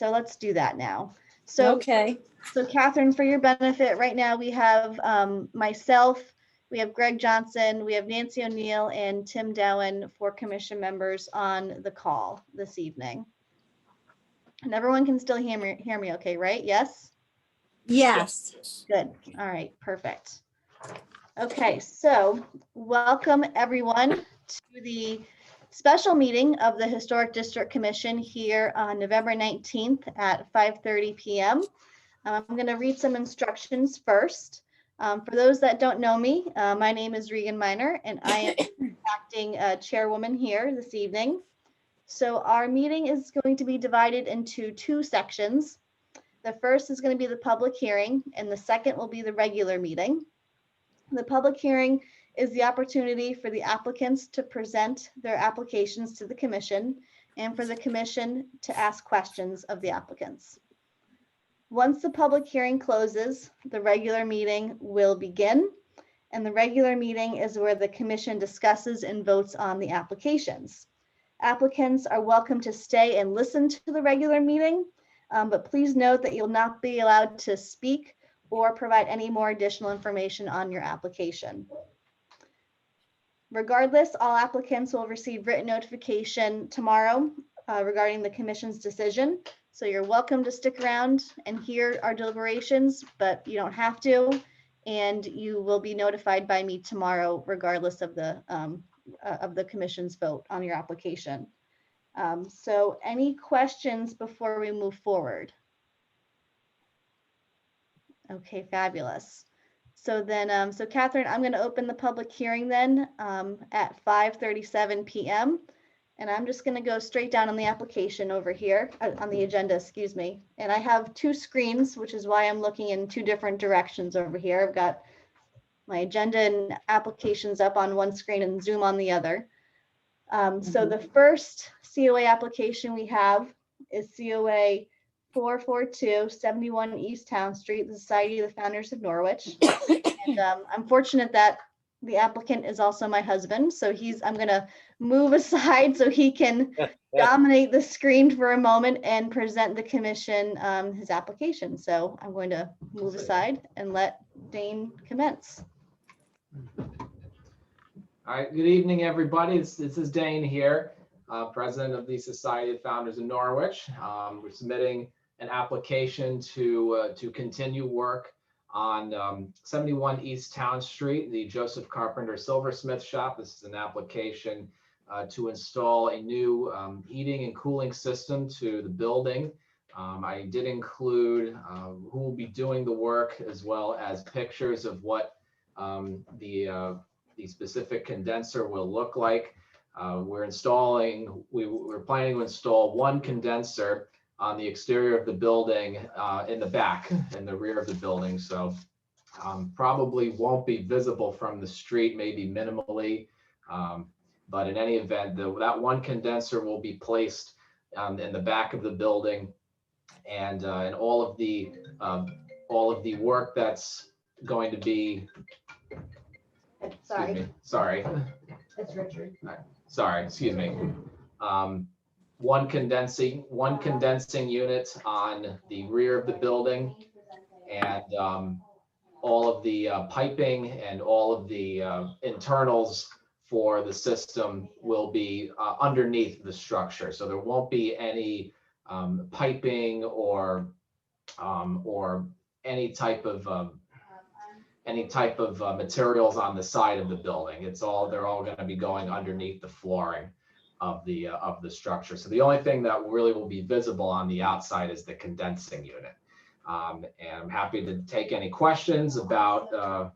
so let's do that now. So, Okay. so Catherine, for your benefit, right now we have myself, we have Greg Johnson, we have Nancy O'Neill and Tim Dowen for commission members on the call this evening. And everyone can still hear me okay, right? Yes? Yes. Good. All right, perfect. Okay, so welcome everyone to the special meeting of the Historic District Commission here on November 19th at 5:30 p.m. I'm going to read some instructions first. For those that don't know me, my name is Regan Miner and I am acting chairwoman here this evening. So our meeting is going to be divided into two sections. The first is going to be the public hearing and the second will be the regular meeting. The public hearing is the opportunity for the applicants to present their applications to the commission and for the commission to ask questions of the applicants. Once the public hearing closes, the regular meeting will begin, and the regular meeting is where the commission discusses and votes on the applications. Applicants are welcome to stay and listen to the regular meeting, but please note that you'll not be allowed to speak or provide any more additional information on your application. Regardless, all applicants will receive written notification tomorrow regarding the commission's decision. So you're welcome to stick around and hear our deliberations, but you don't have to. And you will be notified by me tomorrow, regardless of the commission's vote on your application. So any questions before we move forward? Okay, fabulous. So then, so Catherine, I'm going to open the public hearing then at 5:37 p.m. And I'm just going to go straight down on the application over here on the agenda, excuse me. And I have two screens, which is why I'm looking in two different directions over here. I've got my agenda and applications up on one screen and Zoom on the other. So the first COA application we have is COA 442 71 East Town Street, the Society of the Founders of Norwich. And I'm fortunate that the applicant is also my husband. So I'm going to move aside so he can dominate the screen for a moment and present the commission his application. So I'm going to move aside and let Dane commence. All right, good evening, everybody. This is Dane here, president of the Society of Founders of Norwich. We're submitting an application to continue work on 71 East Town Street, the Joseph Carpenter Silversmith shop. This is an application to install a new heating and cooling system to the building. I did include who will be doing the work, as well as pictures of what the specific condenser will look like. We're planning to install one condenser on the exterior of the building in the back, in the rear of the building. So probably won't be visible from the street, maybe minimally. But in any event, that one condenser will be placed in the back of the building, and all of the work that's going to be. Sorry. It's Richard. Sorry, excuse me. One condensing unit on the rear of the building, and all of the piping and all of the internals for the system will be underneath the structure. So there won't be any piping or any type of materials on the side of the building. They're all going to be going underneath the flooring of the structure. So the only thing that really will be visible on the outside is the condensing unit. And I'm happy to take any questions about the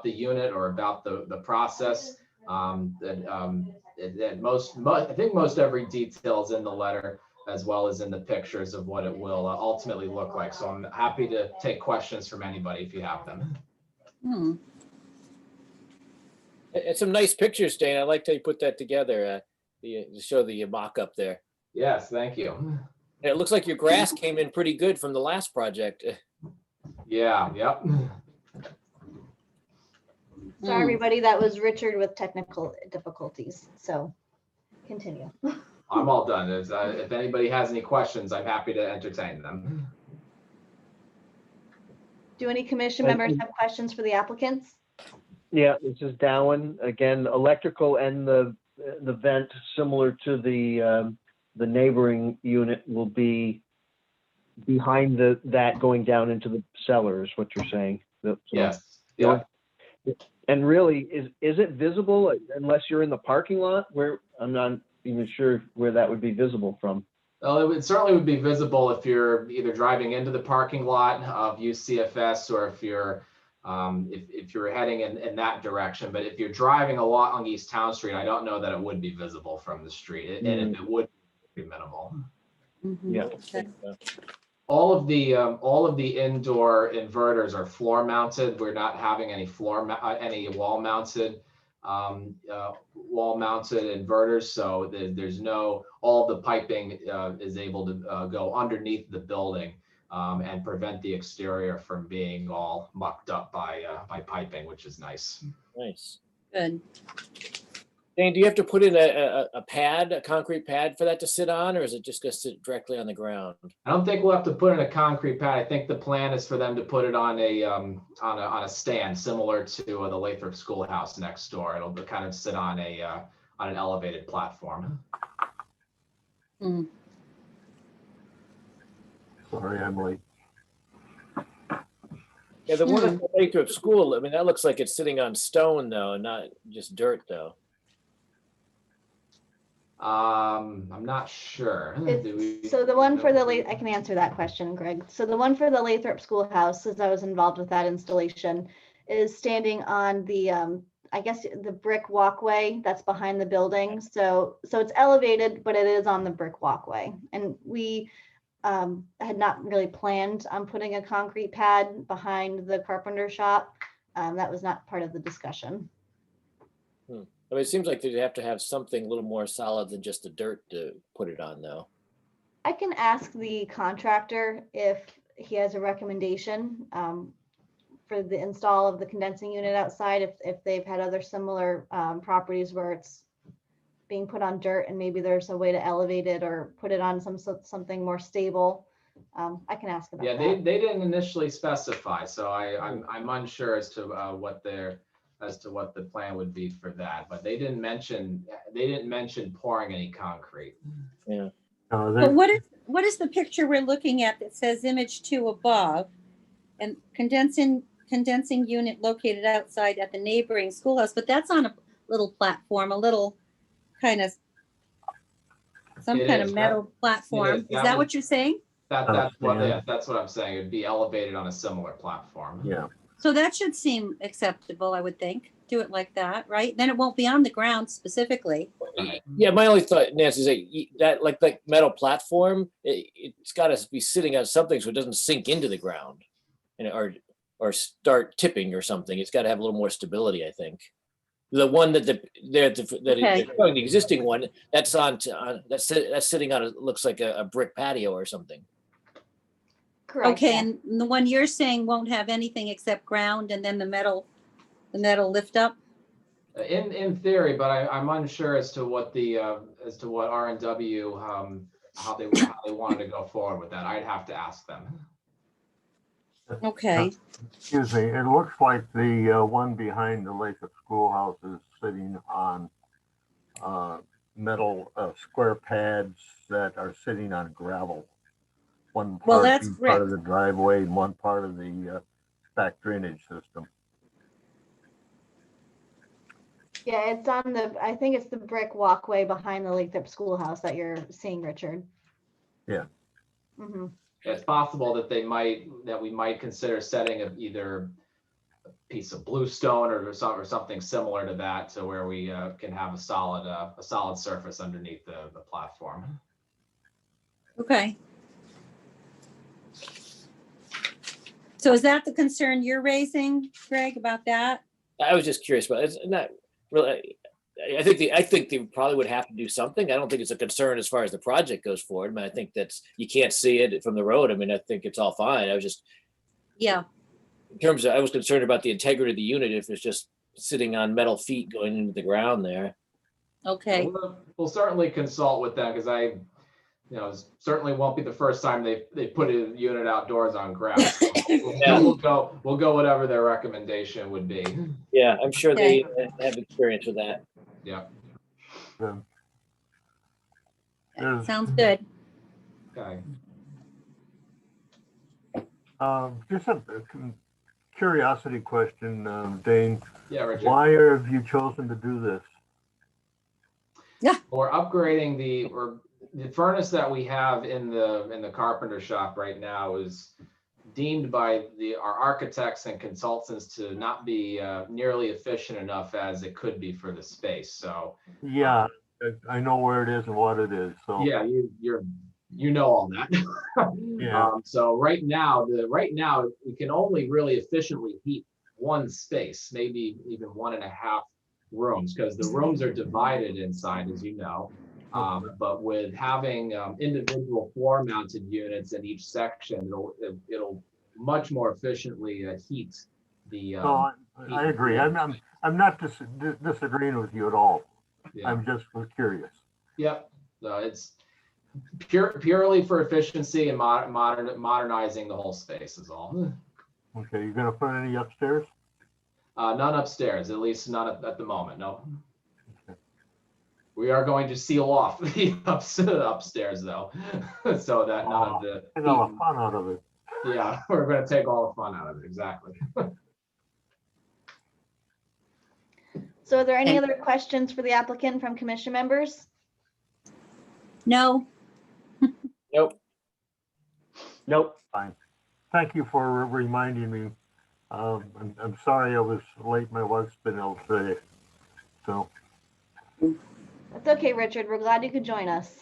unit or about the process. I think most every detail is in the letter, as well as in the pictures of what it will ultimately look like. So I'm happy to take questions from anybody if you have them. And some nice pictures, Dane. I liked how you put that together to show the mock-up there. Yes, thank you. It looks like your grass came in pretty good from the last project. Yeah, yep. Sorry, everybody, that was Richard with technical difficulties. So continue. I'm all done. If anybody has any questions, I'm happy to entertain them. Do any commission And- members have questions for the applicants? Yeah, this is Dowen. Again, electrical and the vent, similar to the neighboring unit, will be behind that going down into the cellar, is what you're saying. Yes, yeah. And really, is it visible unless you're in the parking lot? Where I'm not even sure where that would be visible from. Well, certainly would be visible if you're either driving into the parking lot of UCFS or if you're heading in that direction. But if you're driving along East Town Street, I don't know that it would be visible from the street, and if it would be minimal. Yeah. Okay. All of the indoor inverters are floor mounted. We're not having any wall mounted inverters. So there's all the piping is able to go underneath the building and prevent the exterior from being all mucked up by piping, which is nice. Nice. Good. Dane, do you have to put in a pad, a concrete pad for that to sit on, or is it just going to sit directly on the ground? I don't think we'll have to put in a concrete pad. I think the plan is for them to put it on a stand similar to the Lathrop Schoolhouse next door. It'll kind of sit on an elevated platform. Mm. Sorry, Emily. Yeah, the one at the Lathrop School, I mean, that looks like it's sitting on stone though, not just dirt though. I'm not sure. So the one for I can answer that question, Greg. So the one for the Lathrop Schoolhouse, as I was involved with that installation, is standing on the, I guess, the brick walkway that's behind the building. So it's elevated, but it is on the brick walkway. And we had not really planned on putting a concrete pad behind the carpenter shop. That was not part of the discussion. I mean, it seems like they'd have to have something a little more solid than just the dirt to put it on though. I can ask the contractor if he has a recommendation for the install of the condensing unit outside, if they've had other similar properties where it's being put on dirt and maybe there's a way to elevate it or put it on something more stable. I can ask about Yeah, that. they didn't initially specify, so I'm unsure as to what the plan would be for that. But they didn't mention pouring any concrete. Yeah. But what is the picture we're looking at that says image 2 above? And condensing unit located outside at the neighboring schoolhouse, but that's on a little platform, a little kind of, some It kind is. of metal platform. is. Is That that was- what you're saying? That's what Yeah. that's what I'm saying. It'd be elevated on a similar platform. Yeah, So that should seem acceptable, I would think. Do it like that, right? Then it won't be on the ground specifically. Yeah, my only thought, Nancy, is that like metal platform, it's got to be sitting on something so it doesn't sink into the ground, and or start tipping or something. It's got to have a little more stability, I think. The one that Okay. the existing one that's that's sitting on looks like a brick patio or something. Correct. Okay, yeah. and the one you're saying won't have anything except ground and then the metal lift up? In theory, but I'm unsure as to what R&W how they wanted to go forward with that. I'd have to ask them. Okay, excuse me. It looks like the one behind the Lathrop Schoolhouse is sitting on metal square pads that are sitting on gravel. One Well, part that's being part of the driveway and one part of the back drainage system. Yeah, it's on I think it's the brick walkway behind the Lathrop Schoolhouse that you're seeing, Richard. Yeah. Mm-hmm. It's possible that we might consider setting either a piece of bluestone or something similar to that, to where we can have a solid surface underneath the platform. okay. So is that the concern you're raising, Greg, about that? I was just curious, but it's not really. I think they probably would have to do something. I don't think it's a concern as far as the project goes forward. I mean, I think you can't see it from the road. I mean, I think it's all fine. I was just, Yeah, in terms of, I was concerned about the integrity of the unit if it's just sitting on metal feet going into the ground there. Okay, We'll certainly consult with them because certainly won't be the first time they put a unit outdoors on grass. So we'll go whatever their recommendation would be. Yeah, I'm sure they have experience with that. Yeah. sounds good. Okay. Just a curiosity question, Dane. Yeah, Richard. Why have you chosen to do this? We're upgrading the furnace that we have in the carpenter shop right now is deemed by our architects and consultants to not be nearly efficient enough as it could be for the space. So Yeah, I know where it is and what it is, so. yeah, you know all that. Yeah. So right now we can only really efficiently heat one space, maybe even 1.5 rooms, because the rooms are divided inside, as you know. But with having individual floor mounted units in each section, it'll much more efficiently heat the. No, I agree. I'm not disagreeing with you at all. Yeah. I'm just curious. Yep. So it's purely for efficiency and modernizing the whole space is all. Okay, you gonna put any upstairs? None upstairs, at least not at the moment. No. We are going to seal off the upstairs though, so that none of the Take all the fun out of it. yeah, we're going to take all the fun out of it. Exactly. So are there any other questions for the applicant from commission members? No, Nope. Nope. Fine. Thank you for reminding me. I'm sorry I was late. My wife's been ill today. So, That's okay, Richard. We're glad you could join us.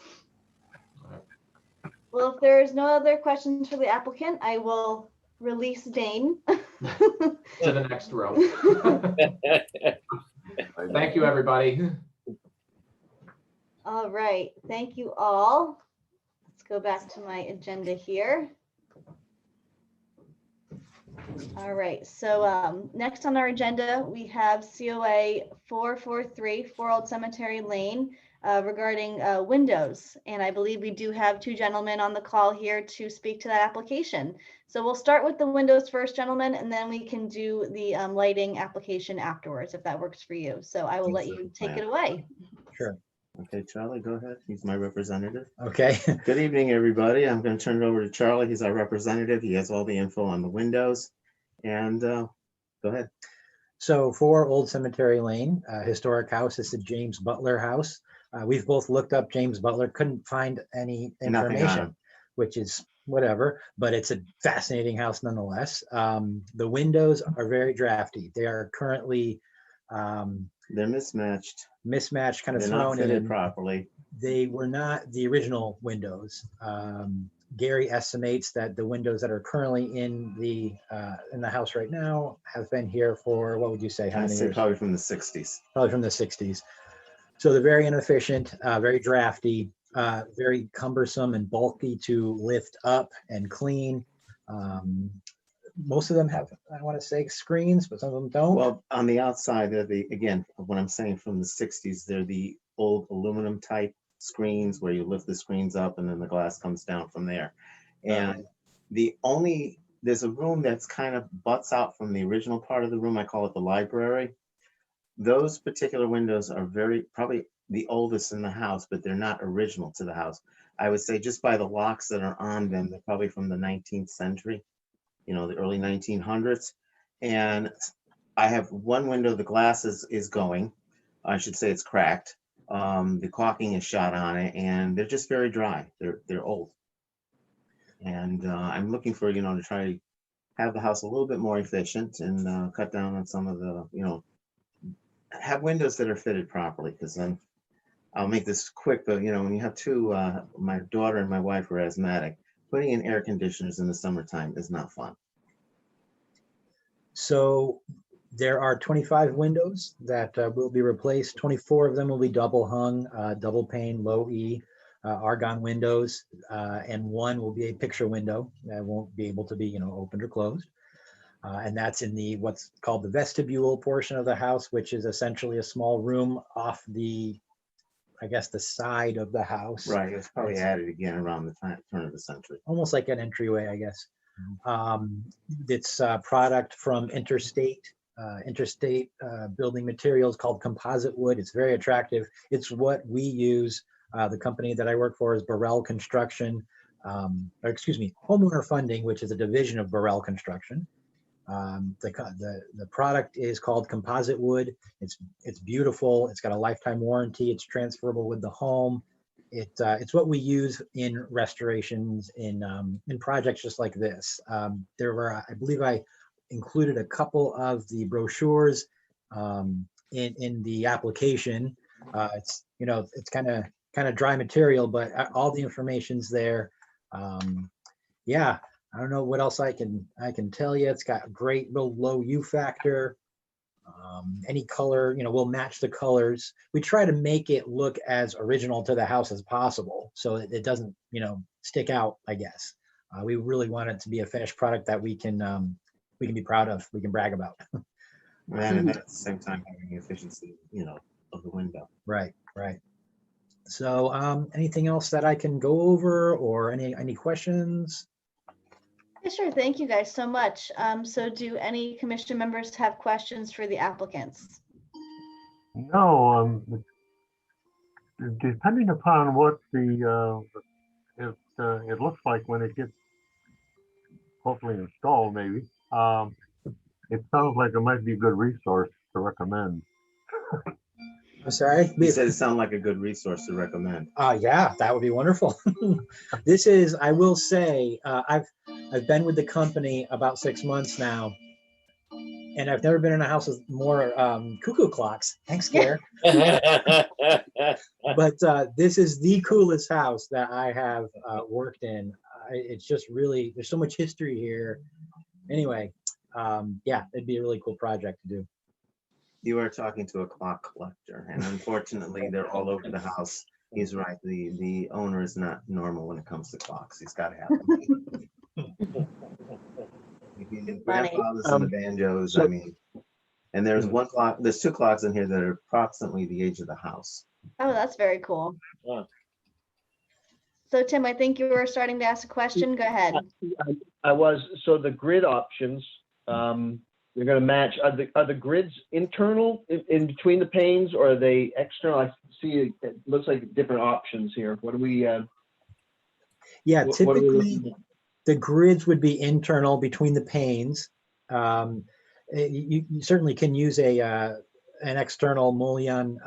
Well, if there's no other questions for the applicant, I will release Dane. To the next row. Thank you, everybody. All right, thank you all. Let's go back to my agenda here. All right, so next on our agenda, we have COA 443 4 Old Cemetery Lane regarding windows. And I believe we do have two gentlemen on the call here to speak to that application. So we'll start with the windows first, gentlemen, and then we can do the lighting application afterwards, if that works for you. So I will let you take it away. Sure. Okay, Charlie, go ahead. He's my representative. Okay. Good evening, everybody. I'm going to turn it over to Charlie. He's our representative. He has all the info on the windows. And go ahead. So for Old Cemetery Lane, historic house, this is James Butler house. We've both looked up James Butler, couldn't find any Nothing on information, him. which is whatever, but it's a fascinating house nonetheless. The windows are very drafty. They are currently They're mismatched. mismatched, kind of They're not thrown fitted in. properly. They were not the original windows. Gary estimates that the windows that are currently in the house right now have been here for, what would you say, how I'd many say years? probably from the 60s. Probably from the 60s. So they're very inefficient, very drafty, very cumbersome and bulky to lift up and clean. Most of them have, I want to say, screens, but some of them don't. Well, on the outside, they're again, what I'm saying from the 60s, they're the old aluminum type screens where you lift the screens up and then the glass comes down from there. And there's a room that's kind of butts out from the original part of the room. I call it the library. Those particular windows are probably the oldest in the house, but they're not original to the house. I would say just by the locks that are on them, they're probably from the 19th century, the early 1900s. And I have one window, the glass is going, I should say it's cracked. The caulking is shot on it and they're just very dry. They're old. And I'm looking for, to try to have the house a little bit more efficient and cut down on some of the, have windows that are fitted properly, because then I'll make this quick, but when you have two, my daughter and my wife are asthmatic, putting in air conditioners in the summertime is not fun. So there are 25 windows that will be replaced. 24 of them will be double hung, double pane, low E, argon windows, and one will be a picture window that won't be able to be, opened or closed. And that's in the what's called the vestibule portion of the house, which is essentially a small room off the I guess, the side of the house. Right, it was probably It's added again around the turn of the century. almost like an entryway, I guess. It's a product from Interstate Building Materials called composite wood. It's very attractive. It's what we use. The company that I work for is Burrell Construction, or excuse me, Homeowner Funding, which is a division of Burrell Construction. The product is called composite wood. It's beautiful. It's got a lifetime warranty. It's transferable with the home. It's what we use in restorations in projects just like this. There were, I believe I included a couple of the brochures in the application. It's, you know, it's kind of dry material, but all the information's there. Yeah, I don't know what else I can tell you. It's got a great low U factor. Any color, you know, we'll match the colors. We try to make it look as original to the house as possible, so it doesn't, you know, stick out, I guess. We really want it to be a finished product that we can be proud of, we can brag about. And at the same time, having the efficiency, you know, of the window. Right. So anything else that I can go over, or any questions? Yeah, sure. Thank you guys so much. So do any commission members have questions for the applicants? No, depending upon what it looks like when it gets hopefully installed, maybe, it sounds like it might be a good resource to recommend. I'm sorry? He said it sounded like a good resource to recommend. Yeah, that would be wonderful. This is, I will say, I've been with the company about 6 months now, and I've never been in a house with more cuckoo clocks. Thanks, Gare. But this is the coolest house that I have worked in. It's just really, there's so much history here. Anyway, yeah, it'd be a really cool project to do. You are talking to a clock collector, and unfortunately, they're all over the house. He's right. The owner is not normal when it comes to clocks. He's got to have them. The grandfathers and the banjos. I mean, and there's one clock. There's two clocks in here that are approximately the age of the house. Oh, that's very cool. Yeah. So Tim, I think you were starting to ask a question. Go ahead. I was, so the grid options, they're gonna match, are the grids internal in between the panes, or are they external? I see it looks like different options here. What do we, Yeah, what are we typically looking at? the grids would be internal between the panes. You certainly can use an external mullion.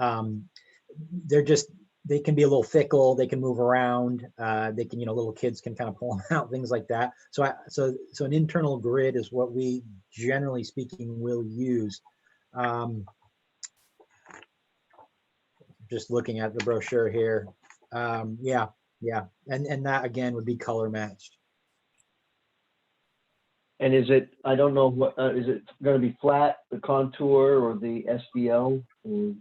They can be a little fickle. They can move around. They can, little kids can kind of pull them out, things like that. So an internal grid is what we, generally speaking, will use. Just looking at the brochure here. Yeah. And that again would be color matched. And is it, I don't know what, is it gonna be flat, the contour, or the SDL? Or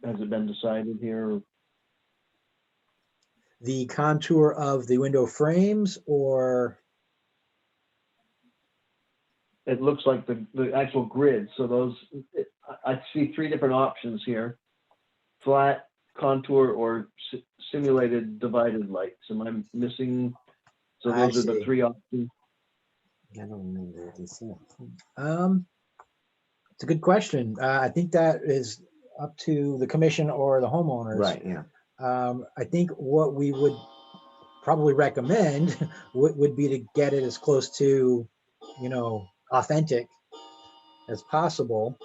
has it been decided here? The contour of the window frames, or? It looks like the actual grid. So those, I see three different options here. Flat, contour, or simulated divided lights. Am I missing? So I those are the see. three options. I don't remember what they said. It's a good question. I think that is up to the commission or the homeowners. Right, yeah. I think what we would probably recommend would be to get it as close to, authentic as possible.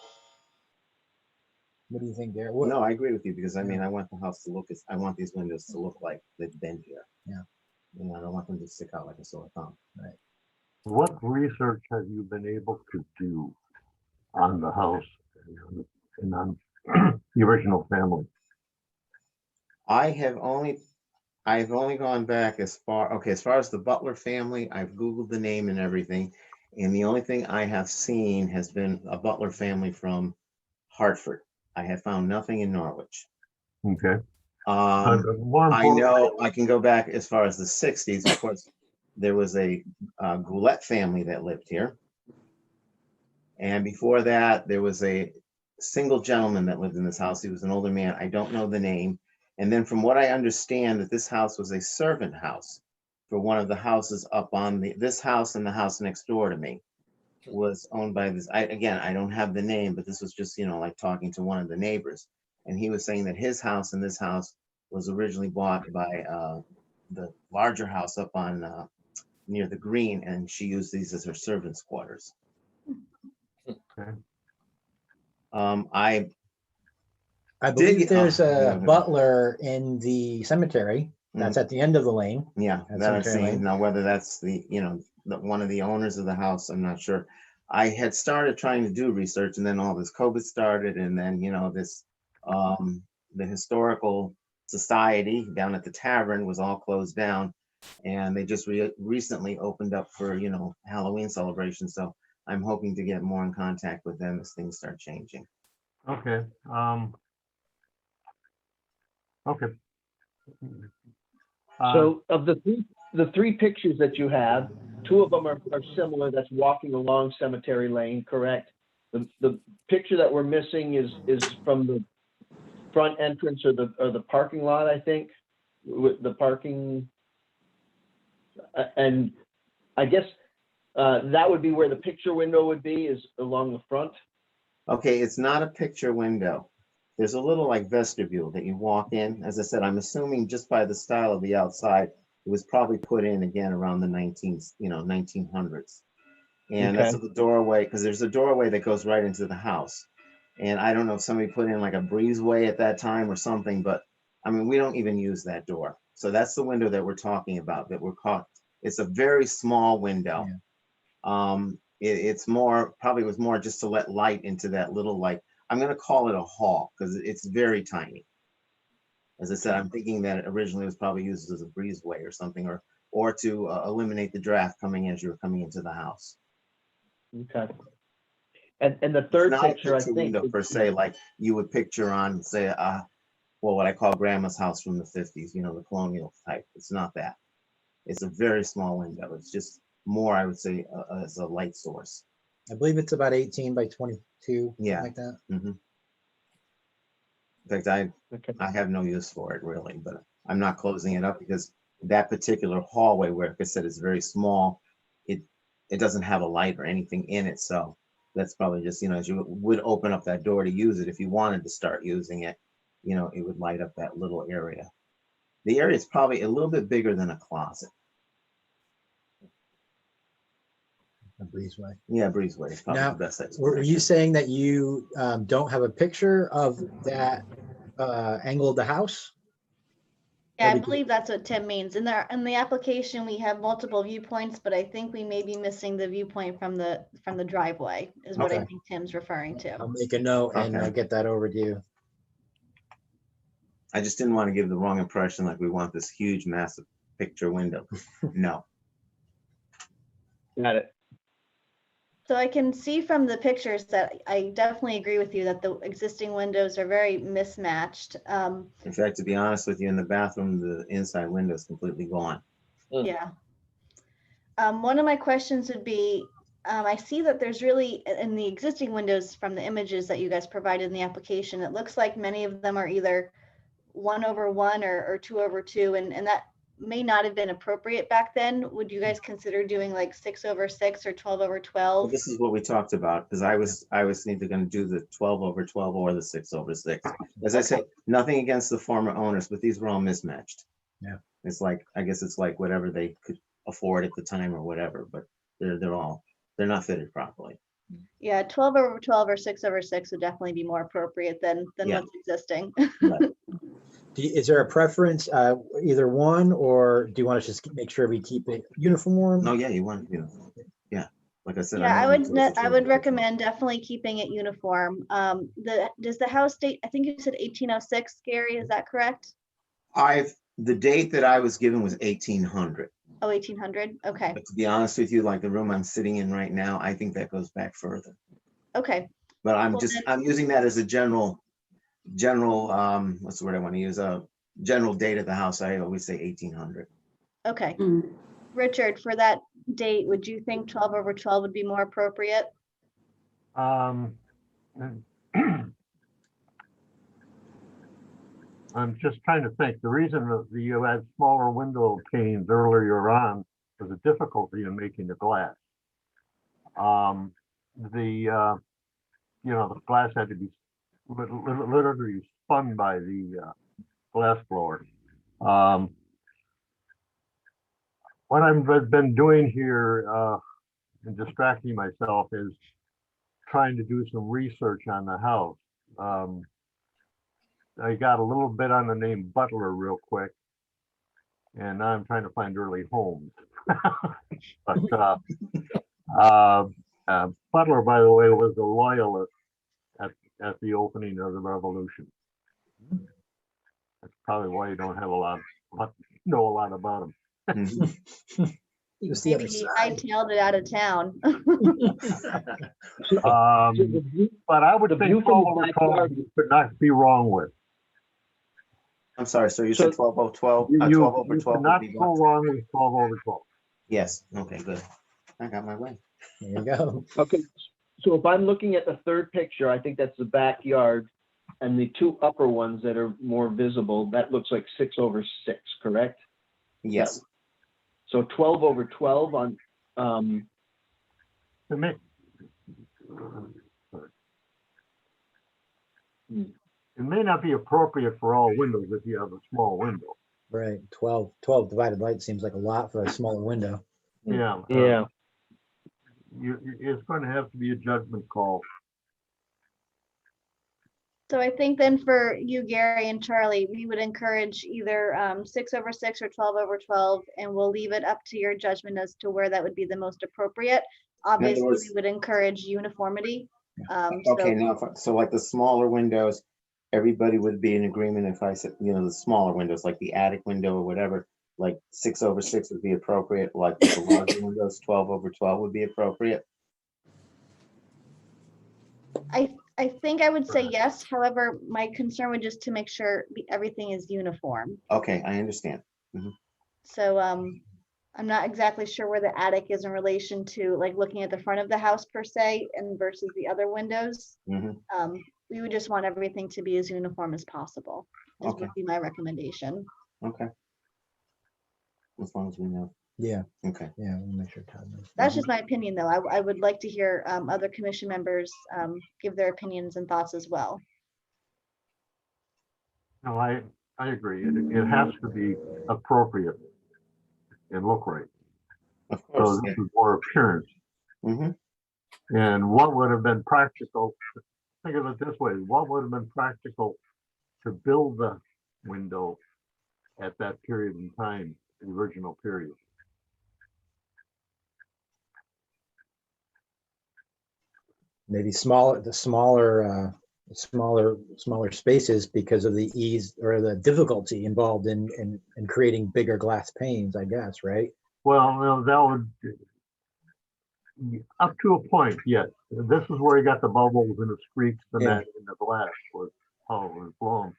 What do you think there? No, I agree with you, because I mean, I want the house to look, I want these windows to look like they've been here. Yeah. I don't want them to stick out like a sore thumb. Right. What research have you been able to do on the house and on the original family? I've only gone back as far as the Butler family. I've Googled the name and everything. And the only thing I have seen has been a Butler family from Hartford. I have found nothing in Norwich. Okay. I More importantly, know I can go back as far as the 60s. Of course, there was a Goulet family that lived here. And before that, there was a single gentleman that lived in this house. He was an older man. I don't know the name. And then from what I understand, that this house was a servant house for one of the houses up on this house, and the house next door to me was owned by this, again, I don't have the name, but this was just, like talking to one of the neighbors. And he was saying that his house and this house was originally bought by the larger house up on near the green, and she used these as her servants' quarters. Okay. I I believe Did- there's oh, a yeah. butler in the cemetery. That's at the end of the lane. Yeah, That's that I've cemetery seen. lane. Now, whether that's one of the owners of the house, I'm not sure. I had started trying to do research, and then all this COVID started, and then, this, the historical society down at the tavern was all closed down, and they just recently opened up for, Halloween celebration. So I'm hoping to get more in contact with them as things start changing. Okay. Okay. So of the three pictures that you have, two of them are similar. That's walking along Cemetery Lane, correct? The picture that we're missing is from the front entrance or the parking lot, I think, with the parking. And I guess that would be where the picture window would be, is along the front. Okay, it's not a picture window. There's a little like vestibule that you walk in. As I said, I'm assuming just by the style of the outside, it was probably put in again around the 1900s. And that's Okay. the doorway, because there's a doorway that goes right into the house. And I don't know if somebody put in like a breezeway at that time or something, but I mean, we don't even use that door. So that's the window that we're talking about, that we're caught. It's a very small window. It's probably was more just to let light into that little, like, I'm going to call it a hall, because it's very tiny. As I said, I'm thinking that it originally was probably used as a breezeway or something, or to eliminate the draft coming as you were coming into the house. Okay. And the It's third not a picture, I picture think. window per se, like you would picture on, say, what I call grandma's house from the 50s, the colonial type. It's not that. It's a very small window. It's just more, I would say, as a light source. I believe it's about 18 by 22. Yeah. Like that. Mhm. In fact, Okay. I have no use for it really, but I'm not closing it up because that particular hallway, where, like I said, is very small, it doesn't have a light or anything in it. So that's probably just, as you would open up that door to use it, if you wanted to start using it, it would light up that little area. The area is probably a little bit bigger than a closet. A breezeway. Yeah, breezeway is probably Now, the best Were you explanation. saying that you don't have a picture of that angle of the house? Yeah, I That'd be believe that's what Tim means. In the application, we have multiple viewpoints, but I think we may be missing the viewpoint from the driveway, is what I Okay. think Tim's referring to. I'll make a note and Okay. get that over to you. I just didn't want to give the wrong impression, like we want this huge, massive picture window. No. Got it. So I can see from the pictures that I definitely agree with you that the existing windows are very mismatched. In fact, to be honest with you, in the bathroom, the inside window is completely gone. Yeah. One of my questions would be, I see that there's really, in the existing windows from the images that you guys provided in the application, it looks like many of them are either 1/1 or 2/2, and that may not have been appropriate back then. Would you guys consider doing like 6/6 or 12/12? Well, this is what we talked about, because I was either going to do the 12/12 or the 6/6. As I said, nothing against the former owners, but these were all mismatched. Yeah. It's like, I guess it's like whatever they could afford at the time or whatever, but they're not fitted properly. Yeah, 12/12 or 6/6 would definitely be more appropriate than Yeah. what's existing. Right. Is there a preference, either one, or do you want to just make sure we keep it uniform? No, yeah, you want, yeah, like I said. Yeah, don't want to close the I would door. recommend definitely keeping it uniform. Does the house date, I think you said 1806, Gary, is that correct? The date that I was given was 1800. Oh, 1800, okay, But to be honest with you, like the room I'm sitting in right now, I think that goes back further. okay. But Well, then- I'm using that as a general, what's the word I want to use? A general date of the house. I always say 1800. Okay. Richard, for that date, would you think 12/12 would be more appropriate? I'm just trying to think. The reason that you had smaller window panes earlier on was a difficulty in making the glass. The glass had to be literally spun by the glass blower. What I've been doing here and distracting myself is trying to do some research on the house. I got a little bit on the name Butler real quick, and now I'm trying to find early homes. But Butler, by the way, was a loyalist at the opening of the Revolution. That's probably why you don't have know a lot about him. Mhm. It was the Maybe other he side. hightailed it out of town. But I would The think view from the 12 over 12 backyard- you could not be wrong with. I'm sorry, so you So said 12 over 12? You 12 over you 12 would cannot be go what? wrong with 12 over 12. Yes, okay, good. I got my way. There you go. Okay, so if I'm looking at the third picture, I think that's the backyard, and the two upper ones that are more visible, that looks like 6 over 6, correct? Yes, So 12 over 12 on, To me, it may not be appropriate for all windows if you have a small window. Right, 12 divided light seems like a lot for a smaller window. Yeah. yeah, It's going to have to be a judgment call. So I think then for you, Gary and Charlie, we would encourage either 6 over 6 or 12 over 12, and we'll leave it up to your judgment as to where that would be the most appropriate. Obviously, we words- would encourage uniformity. okay, now, so like the smaller windows, everybody would be in agreement if I said, the smaller windows, like the attic window or whatever, like 6 over 6 would be appropriate, like the larger windows, 12 over 12 would be appropriate. I think I would say yes. However, my concern would just to make sure everything is uniform. Okay, I understand. So I'm not exactly sure where the attic is in relation to like looking at the front of the house per se and versus the other windows. Mhm. We would just want everything to be as uniform as possible. This Okay. would be my recommendation. Okay. As long as we know. Yeah, Okay. yeah, we'll make sure Todd knows. That's just my opinion, though. I would like to hear other commission members give their opinions and thoughts as well. No, I agree. It has to be appropriate and look right. Of So course. this is more appearance. Mm-hmm. And what would have been practical, think of it this way, what would have been practical to build the window at that period in time, the original period? Maybe smaller spaces because of the ease or the difficulty involved in creating bigger glass panes, I guess, right? Well, that would, up to a point, yes. This is where you got the bubbles and the streaks and Yeah. that in the glass was how it was blown.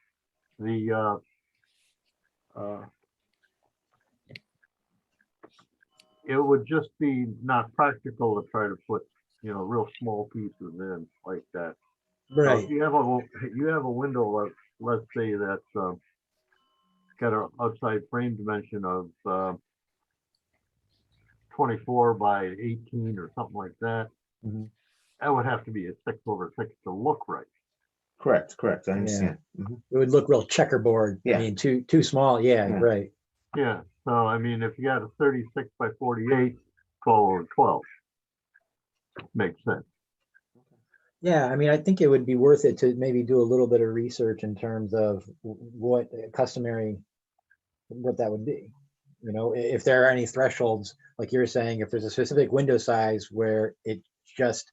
It would just be not practical to try to put, real small pieces in like that. So Right. if you have a window, let's say that's got an outside frame dimension of 24 by 18 or something like that. Mhm. That would have to be a 6 over 6 to look right. Correct. I understand. Mhm. It would look real checkerboard. Yeah. I mean, too small. Yeah, Yeah. right. Yeah. So I mean, if you got a 36 by 48, 12 over 12 makes sense. Yeah, I mean, I think it would be worth it to maybe do a little bit of research in terms of what that would be. If there are any thresholds, like you're saying, if there's a specific window size where it's just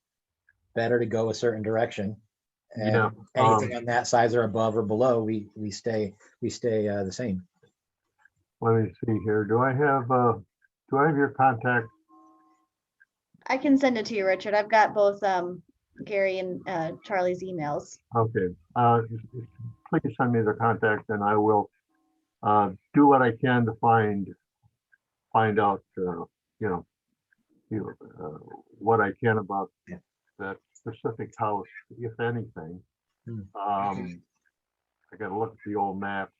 better to go a certain direction. And Yeah, anything on that size or above or below, we stay the same. Let me see here. Do I have your contact? I can send it to you, Richard. I've got both Gary and Charlie's emails. Okay. Please send me the contact and I will do what I can to find out, what I can about Yeah. that specific house, if anything. Hmm. I got to look at the old maps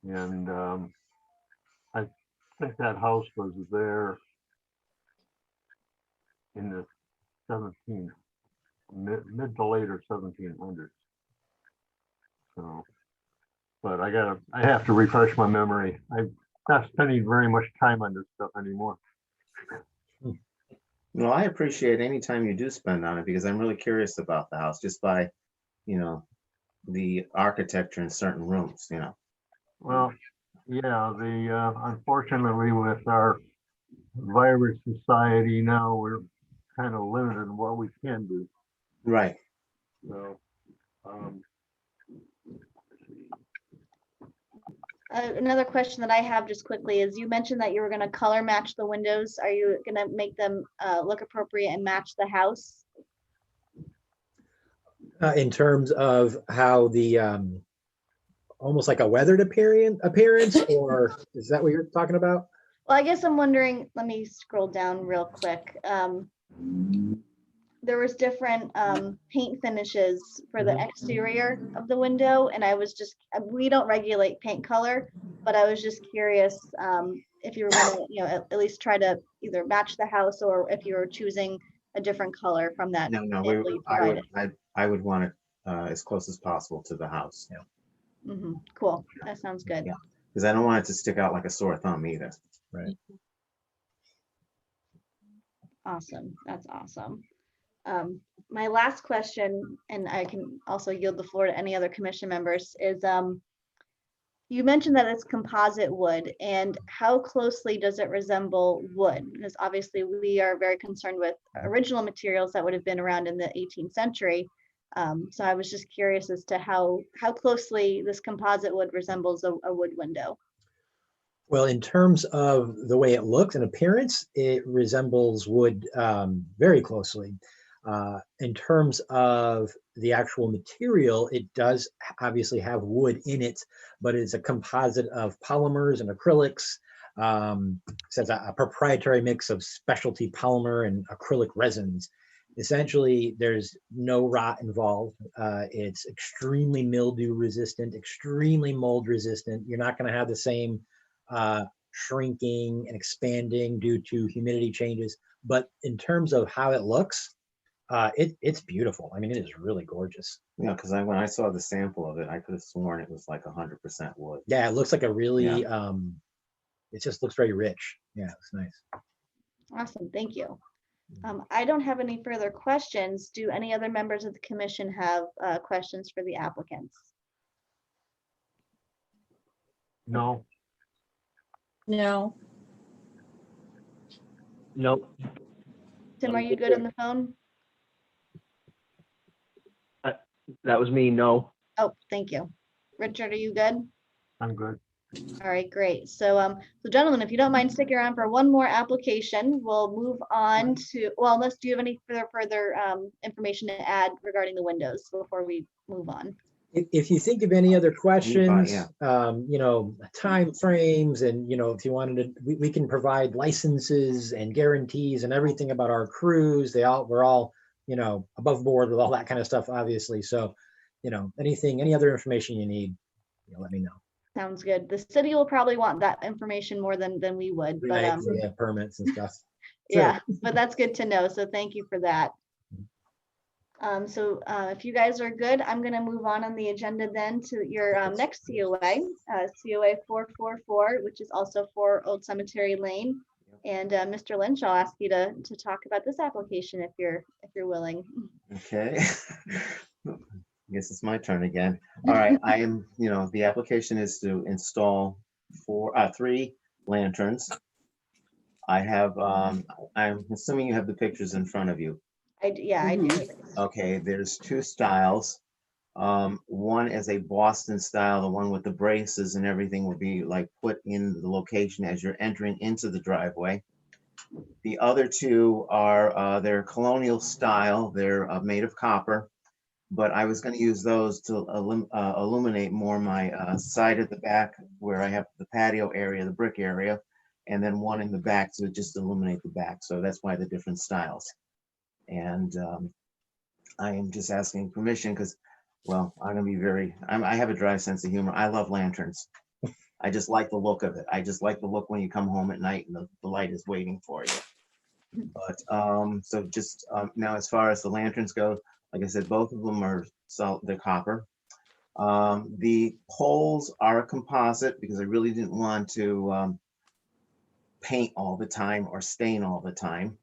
And I think that house was there in the 17, mid to later 1700s. So, but I have to refresh my memory. I'm not spending very much time on this stuff anymore. Well, I appreciate any time you do spend on it because I'm really curious about the house just by, the architecture in certain rooms, Well, yeah, unfortunately with our virus society now, we're kind of limited in what we can do. Right. So, Another question that I have just quickly is you mentioned that you were going to color match the windows. Are you going to make them look appropriate and match the house? In terms of how the, almost like a weathered appearance, or is that what you're talking about? Well, I guess I'm wondering, let me scroll down real quick. There was different paint finishes for the exterior of the window, and I was just, we don't regulate paint color, but I was just curious if you were going to, at least try to either match the house or if you were choosing a different color from that. No, sample you provided. I would want it as close as possible to the house. Cool, that sounds good. Yeah. Because I don't want it to stick out like a sore thumb either. Right. Awesome, that's awesome. My last question, and I can also yield the floor to any other commission members, is you mentioned that it's composite wood, and how closely does it resemble wood? Because obviously we are very concerned with original materials that would have been around in the 18th century. So I was just curious as to how closely this composite wood resembles a wood window. Well, in terms of the way it looks in appearance, it resembles wood very closely. In terms of the actual material, it does obviously have wood in it, but it's a composite of polymers and acrylics. It says a proprietary mix of specialty polymer and acrylic resins. Essentially, there's no rot involved. It's extremely mildew resistant, extremely mold resistant. You're not going to have the same shrinking and expanding due to humidity changes. But in terms of how it looks, it's beautiful. I mean, it is really gorgeous. Yeah, because when I saw the sample of it, I could have sworn it was like 100% wood. Yeah, it looks like a really, it just looks very rich. Yeah, it's nice. Awesome, thank you. I don't have any further questions. Do any other members of the commission have questions for the applicants? no, No, Nope. Tim, are you good on the phone? That was me. No. Oh, thank you. Richard, are you good? I'm good. All right, great. So, gentlemen, if you don't mind sticking around for one more application, we'll move on to, well, unless do you have any further information to add regarding the windows before we move on? If you think of any other questions, yeah. time frames, and if you wanted to, we can provide licenses and guarantees and everything about our crews. We're all above board with all that kind of stuff, obviously. So, any other information you need, let me know. Sounds good. The city will probably want that information more than we would, but Right, yeah, permits and stuff. yeah, but that's good to know. So thank you for that. If you guys are good, I'm going to move on the agenda then to your next COA, COA 444, which is also for Old Cemetery Lane. And Mr. Lynch, I'll ask you to talk about this application if you're willing. Okay. I guess it's my turn again. All right, I am, the application is to install 3 lanterns. I have, I'm assuming you have the pictures in front of you. I do. Okay, there's 2 styles. One is a Boston style, the one with the braces and everything will be like put in the location as you're entering into the driveway. The other 2 are, they're colonial style. They're made of copper. But I was going to use those to illuminate more my side at the back where I have the patio area, the brick area, and then one in the back to just illuminate the back. So that's why the different styles. And I am just asking permission because, well, I'm going to be I have a dry sense of humor. I love lanterns. I just like the look of it. I just like the look when you come home at night and the light is waiting for you. But so just now, as far as the lanterns go, like I said, both of them are they're copper. The poles are a composite because I really didn't want to paint all the time or stain all the time.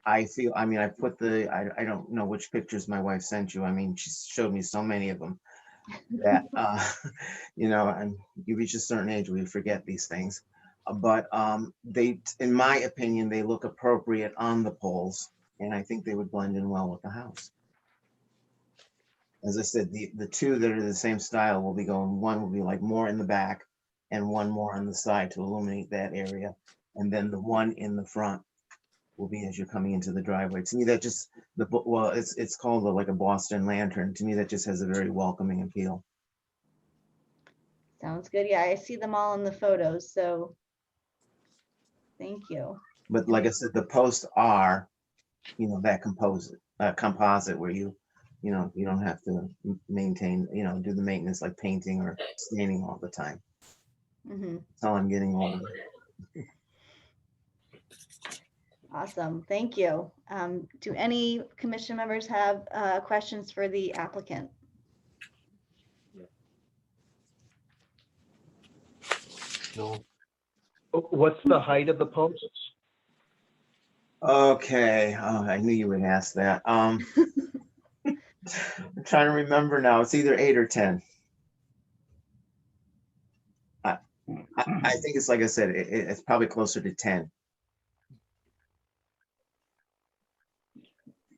I feel, I mean, I put I don't know which pictures my wife sent you. I mean, she showed me so many of them that, you know, and you reach a certain age where you forget these things. But they, in my opinion, they look appropriate on the poles, and I think they would blend in well with the house. As I said, the two that are the same style will be going, one will be like more in the back and one more on the side to illuminate that area. And then the one in the front will be as you're coming into the driveway. To me, that just, well, it's called like a Boston lantern. To me, that just has a very welcoming appeal. Sounds good. Yeah, I see them all in the photos, so thank you. But like I said, the posts are, you know, that composite where you know, you don't have to maintain, you know, do the maintenance like painting or staining all the time. Mhm. That's all I'm getting older. Awesome, thank you. Do any commission members have questions for the applicant? No, What's the height of the posts? Okay, oh, I knew you would ask that. I'm trying to remember now. It's either 8 or 10. I think it's like I said, it's probably closer to 10.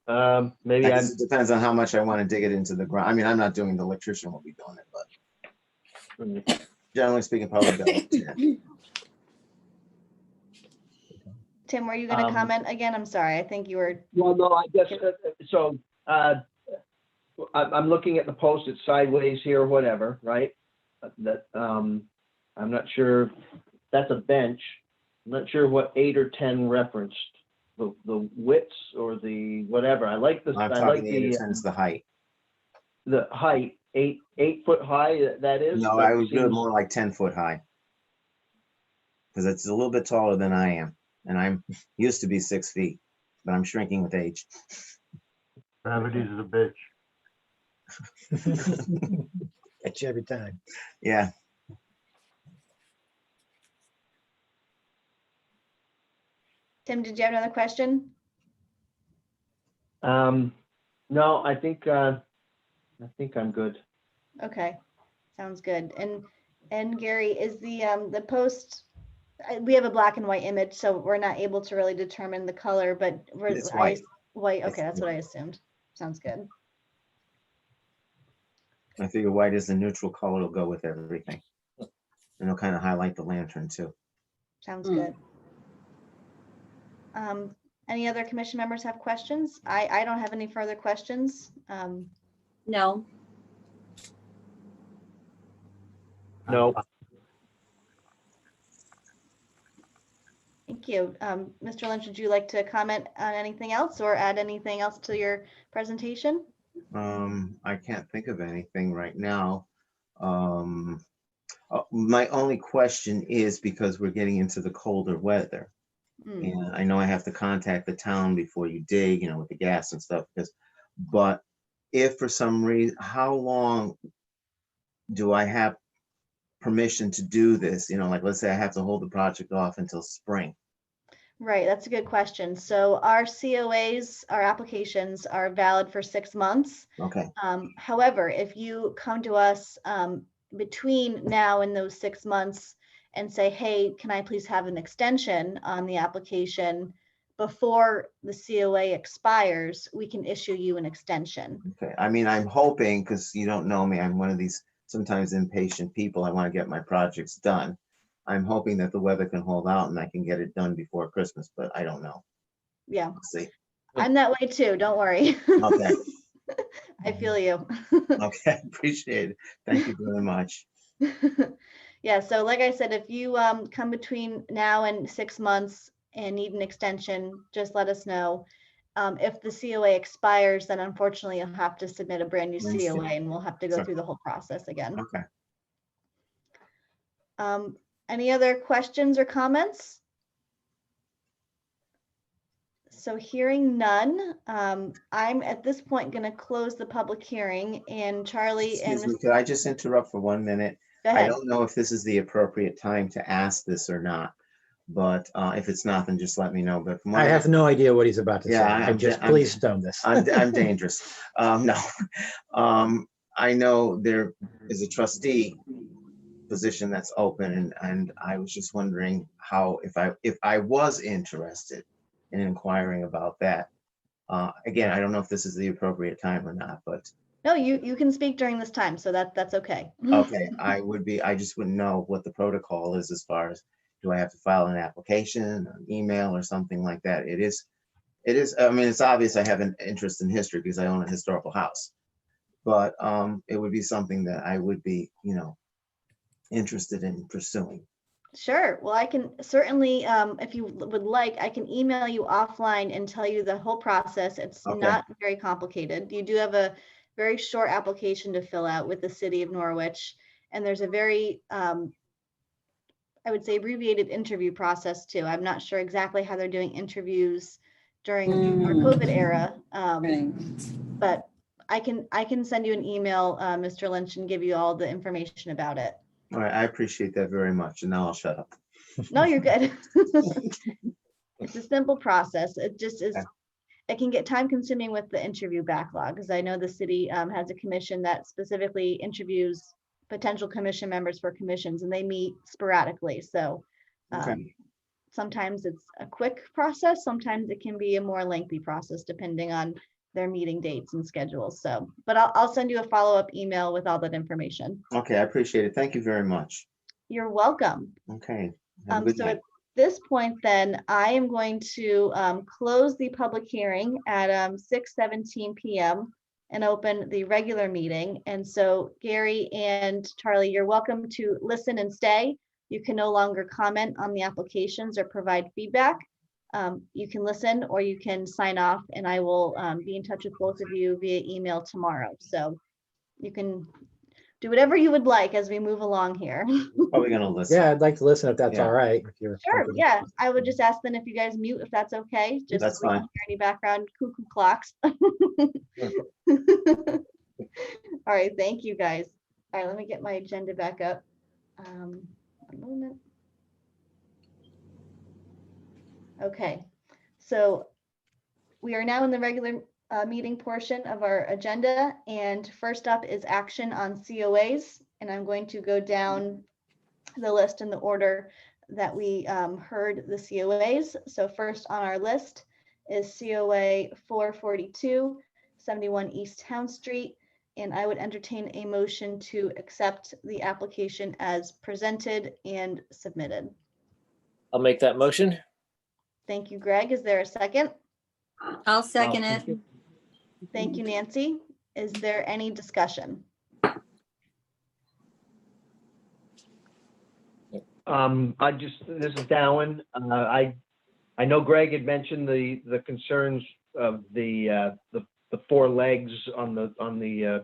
Maybe I I'm, guess it depends on how much I want to dig it into the ground. I mean, I'm not doing, the electrician will be doing it, but generally speaking, probably about 10. Tim, were you going to Um, comment again? I'm sorry, I think you were. well, no, I guess, so, I'm looking at the post, it's sideways here, whatever, right? That, I'm not sure, that's a bench. I'm not sure what 8 or 10 referenced, the widths or the whatever. I like the, I'm I like talking 8 or the, 10 is the height. the height, 8 foot high, that is. No, that I would do it seems- more like 10 foot high. Because it's a little bit taller than I am. And I'm used to be 6 feet, but I'm shrinking with age. gravity's a bitch. Catch you every time. Yeah, Tim, did you have another question? No, I think I'm good. Okay, sounds good. And Gary, is the post, we have a black and white image, so we're not able to really determine the color, but It's white. White, It's okay, that's what I white. assumed. Sounds good. I figure white is a neutral color, will go with everything. And it'll kind of highlight the lantern too. Sounds good. Any other commission members have questions? I don't have any further questions. No, No, Thank you. Mr. Lynch, would you like to comment on anything else or add anything else to your presentation? I can't think of anything right now. My only question is because we're getting into the colder weather. Hmm. And I know I have to contact the town before you dig, you know, with the gas and stuff, but if for some reason, how long do I have permission to do this? You know, like, let's say I have to hold the project off until spring. Right, that's a good question. So our COAs, our applications are valid for 6 months. Okay, However, if you come to us between now and those 6 months and say, hey, can I please have an extension on the application before the COA expires, we can issue you an extension. okay. I mean, I'm hoping, because you don't know me, I'm one of these sometimes impatient people. I want to get my projects done. I'm hoping that the weather can hold out and I can get it done before Christmas, but I don't know. Yeah, We'll see. I'm that way too, don't worry. Okay, I feel you. okay, appreciate it. Thank you very much. Yeah, so like I said, if you come between now and 6 months and need an extension, just let us know. If the COA expires, then unfortunately you'll have to submit a brand new Brand new COA and we'll have to go Sure. through the whole process again. Okay, Any other questions or comments? So hearing none, I'm at this point going to close the public hearing, and Charlie and Excuse me, Ms. could I just interrupt for 1 minute? Go I ahead. don't know if this is the appropriate time to ask this or not, but if it's not, then just let me know. But from what I have no idea what he's about to say. Yeah, I just, I'm- please stone this. I'm dangerous. No. I know there is a trustee position that's open, and I was just wondering how, if I was interested in inquiring about that. Again, I don't know if this is the appropriate time or not, but No, you can speak during this time, so that's okay. okay, I just wouldn't know what the protocol is as far as, do I have to file an application, an email or something like that? It is, I mean, it's obvious I have an interest in history because I own a historical house. But it would be something that I would be, interested in pursuing. Sure. Well, I can certainly, if you would like, I can email you offline and tell you the whole process. It's Okay. not very complicated. You do have a very short application to fill out with the city of Norwich, and there's a very, I would say, abbreviated interview process too. I'm not sure exactly how they're doing interviews during our COVID era, Right. but I can send you an email, Mr. Lynch, and give you all the information about it. All right, I appreciate that very much, and now I'll shut up. No, you're good. It's a simple process. It just is, Okay. it can get time consuming with the interview backlog, because I know the city has a commission that specifically interviews potential commission members for commissions, and they meet sporadically. So Okay. sometimes it's a quick process, sometimes it can be a more lengthy process depending on their meeting dates and schedules. So, but I'll send you a follow-up email with all that information. Okay, I appreciate it. Thank you very much. You're welcome. Okay. Have a good So night. at this point, then I am going to close the public hearing at 6:17 p.m. and open the regular meeting. And so Gary and Charlie, you're welcome to listen and stay. You can no longer comment on the applications or provide feedback. You can listen or you can sign off, and I will be in touch with both of you via email tomorrow. So you can do whatever you would like as we move along here. Probably gonna listen. Yeah, I'd like to listen if that's Yeah. all right. If you're Sure, comfortable. yeah, I would just ask then if you guys mute, if that's okay, just That's so we don't fine. hear any background cuckoo clocks. All right, thank you, guys. All right, let me get my agenda back up. One moment. Okay, so we are now in the regular meeting portion of our agenda, and first up is action on COAs, and I'm going to go down the list in the order that we heard the COAs. So first on our list is COA 442, 71 East Town Street, and I would entertain a motion to accept the application as presented and submitted. I'll make that motion. Thank you, Greg. Is there a second? I'll second it. Thank you, Nancy. Is there any discussion? This is Dowen. I know Greg had mentioned the concerns of the 4 legs on the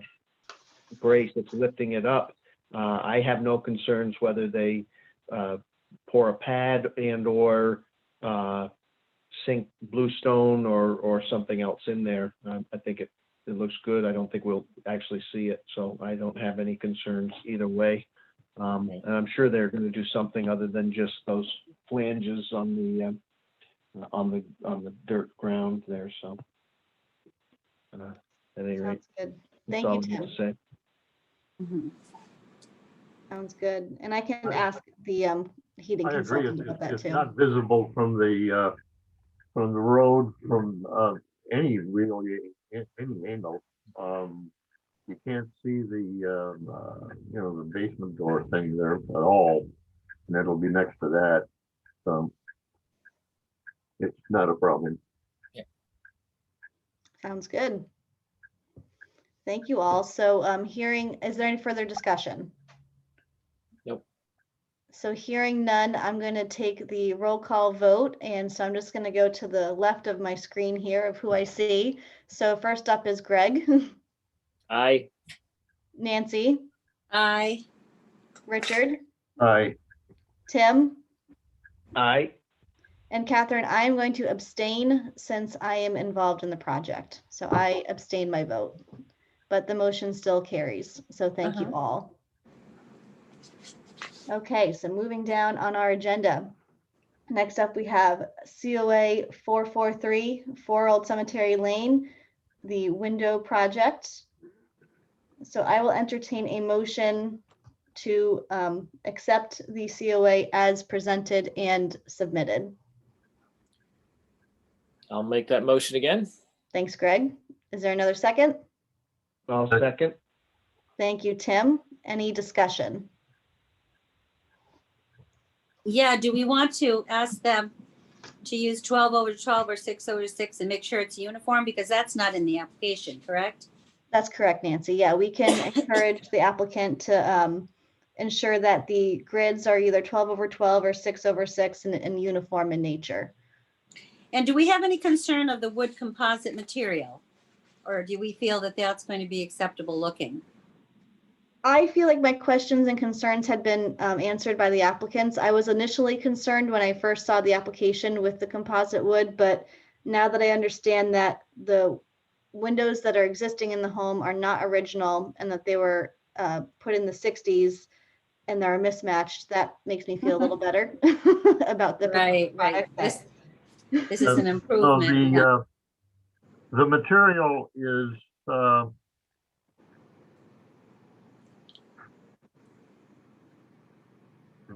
brace that's lifting it up. I have no concerns whether they pour a pad and or sink bluestone or something else in there. I think it looks good. I don't think we'll actually see it, so I don't have any concerns either way. And I'm sure they're going to do something other than just those flanges on the dirt ground there. So at any rate, Sounds good. that's Thank all you, I need Tim. to say. Mhm. Sounds good. And I can ask the heating I agree. consultant about that It's too. not visible from the road, from any really, any angle. You can't see the the basement door thing there at all, and it'll be next to that. So it's not a problem. Sounds good. Thank you all. So is there any further discussion? Nope. So hearing none, I'm going to take the roll call vote. And so I'm just going to go to the left of my screen here of who I see. So first up is Greg, Aye. Nancy, Aye. Richard, Aye. Tim, Aye. and Catherine, I am going to abstain since I am involved in the project. So I abstain my vote, but the motion still carries. So thank you all. Okay, so moving down on our agenda. Next up, we have COA 443, 4 Old Cemetery Lane, the window project. So I will entertain a motion to accept the COA as presented and submitted. I'll make that motion again. Thanks, Greg. Is there another second? I'll second. Thank you, Tim. Any discussion? Yeah, do we want to ask them to use 12 over 12 or 6 over 6 and make sure it's uniform? Because that's not in the application, correct? That's correct, Nancy. Yeah, we can encourage the applicant to ensure that the grids are either 12 over 12 or 6 over 6 and uniform in nature. And do we have any concern of the wood composite material? Or do we feel that that's going to be acceptable looking? I feel like my questions and concerns had been answered by the applicants. I was initially concerned when I first saw the application with the composite wood, but now that I understand that the windows that are existing in the home are not original and that they were put in the 60s and they're mismatched, that makes me feel a little better about the Right. product. This is an So improvement. Yeah. the material is,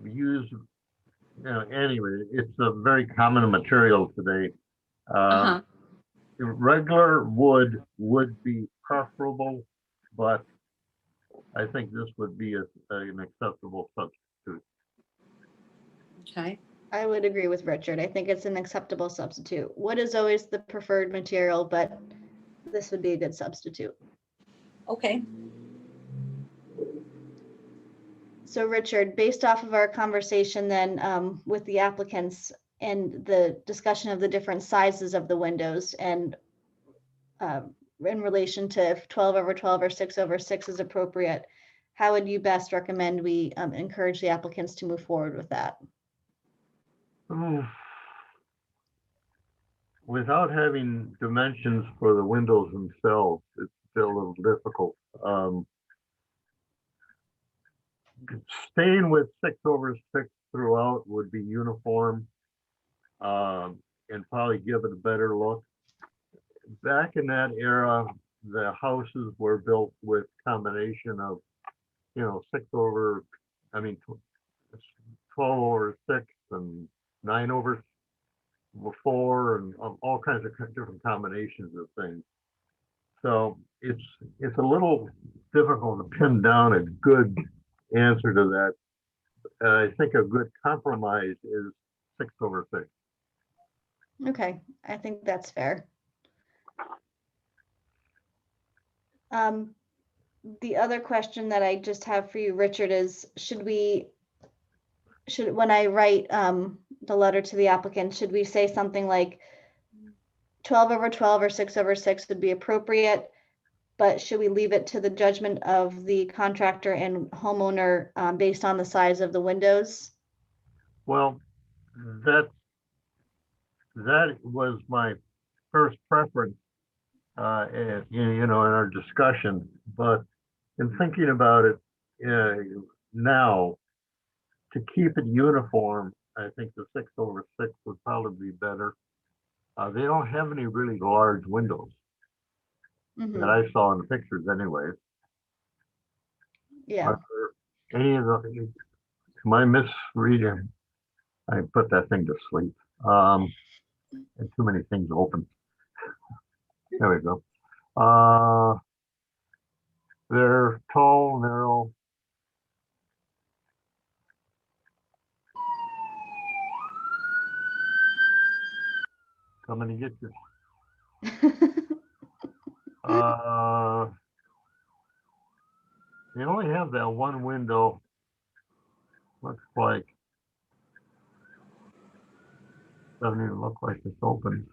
used, anyway, it's a very common material today. Uh-huh. Regular wood would be preferable, but I think this would be an acceptable substitute. Okay. I would agree with Richard. I think it's an acceptable substitute. Wood is always the preferred material, but this would be a good substitute. Okay. So Richard, based off of our conversation then with the applicants and the discussion of the different sizes of the windows and in relation to if 12 over 12 or 6 over 6 is appropriate, how would you best recommend we encourage the applicants to move forward with that? Without having dimensions for the windows themselves, it's still a little difficult. Staying with 6 over 6 throughout would be uniform, and probably give it a better look. Back in that era, the houses were built with combination of, 6 over, 12 over 6 and 9 over 4 and all kinds of different combinations of things. So it's a little difficult to pin down a good answer to that. I think a good compromise is 6 over 6. Okay, I think that's fair. The other question that I just have for you, Richard, is when I write the letter to the applicant, should we say something like 12 over 12 or 6 over 6 would be appropriate, but should we leave it to the judgment of the contractor and homeowner based on the size of the windows? Well, that was my first preference, in our discussion. But in thinking about it now, to keep it uniform, I think the 6 over 6 would probably be better. They don't have any really large windows that I saw in the pictures anyways. Yeah. Are there any of the, am I misreading? I put that thing to sleep. And too many things open. There we go. They're tall, narrow. Coming to get you. They only have that one window. Looks like, doesn't even look like it's open.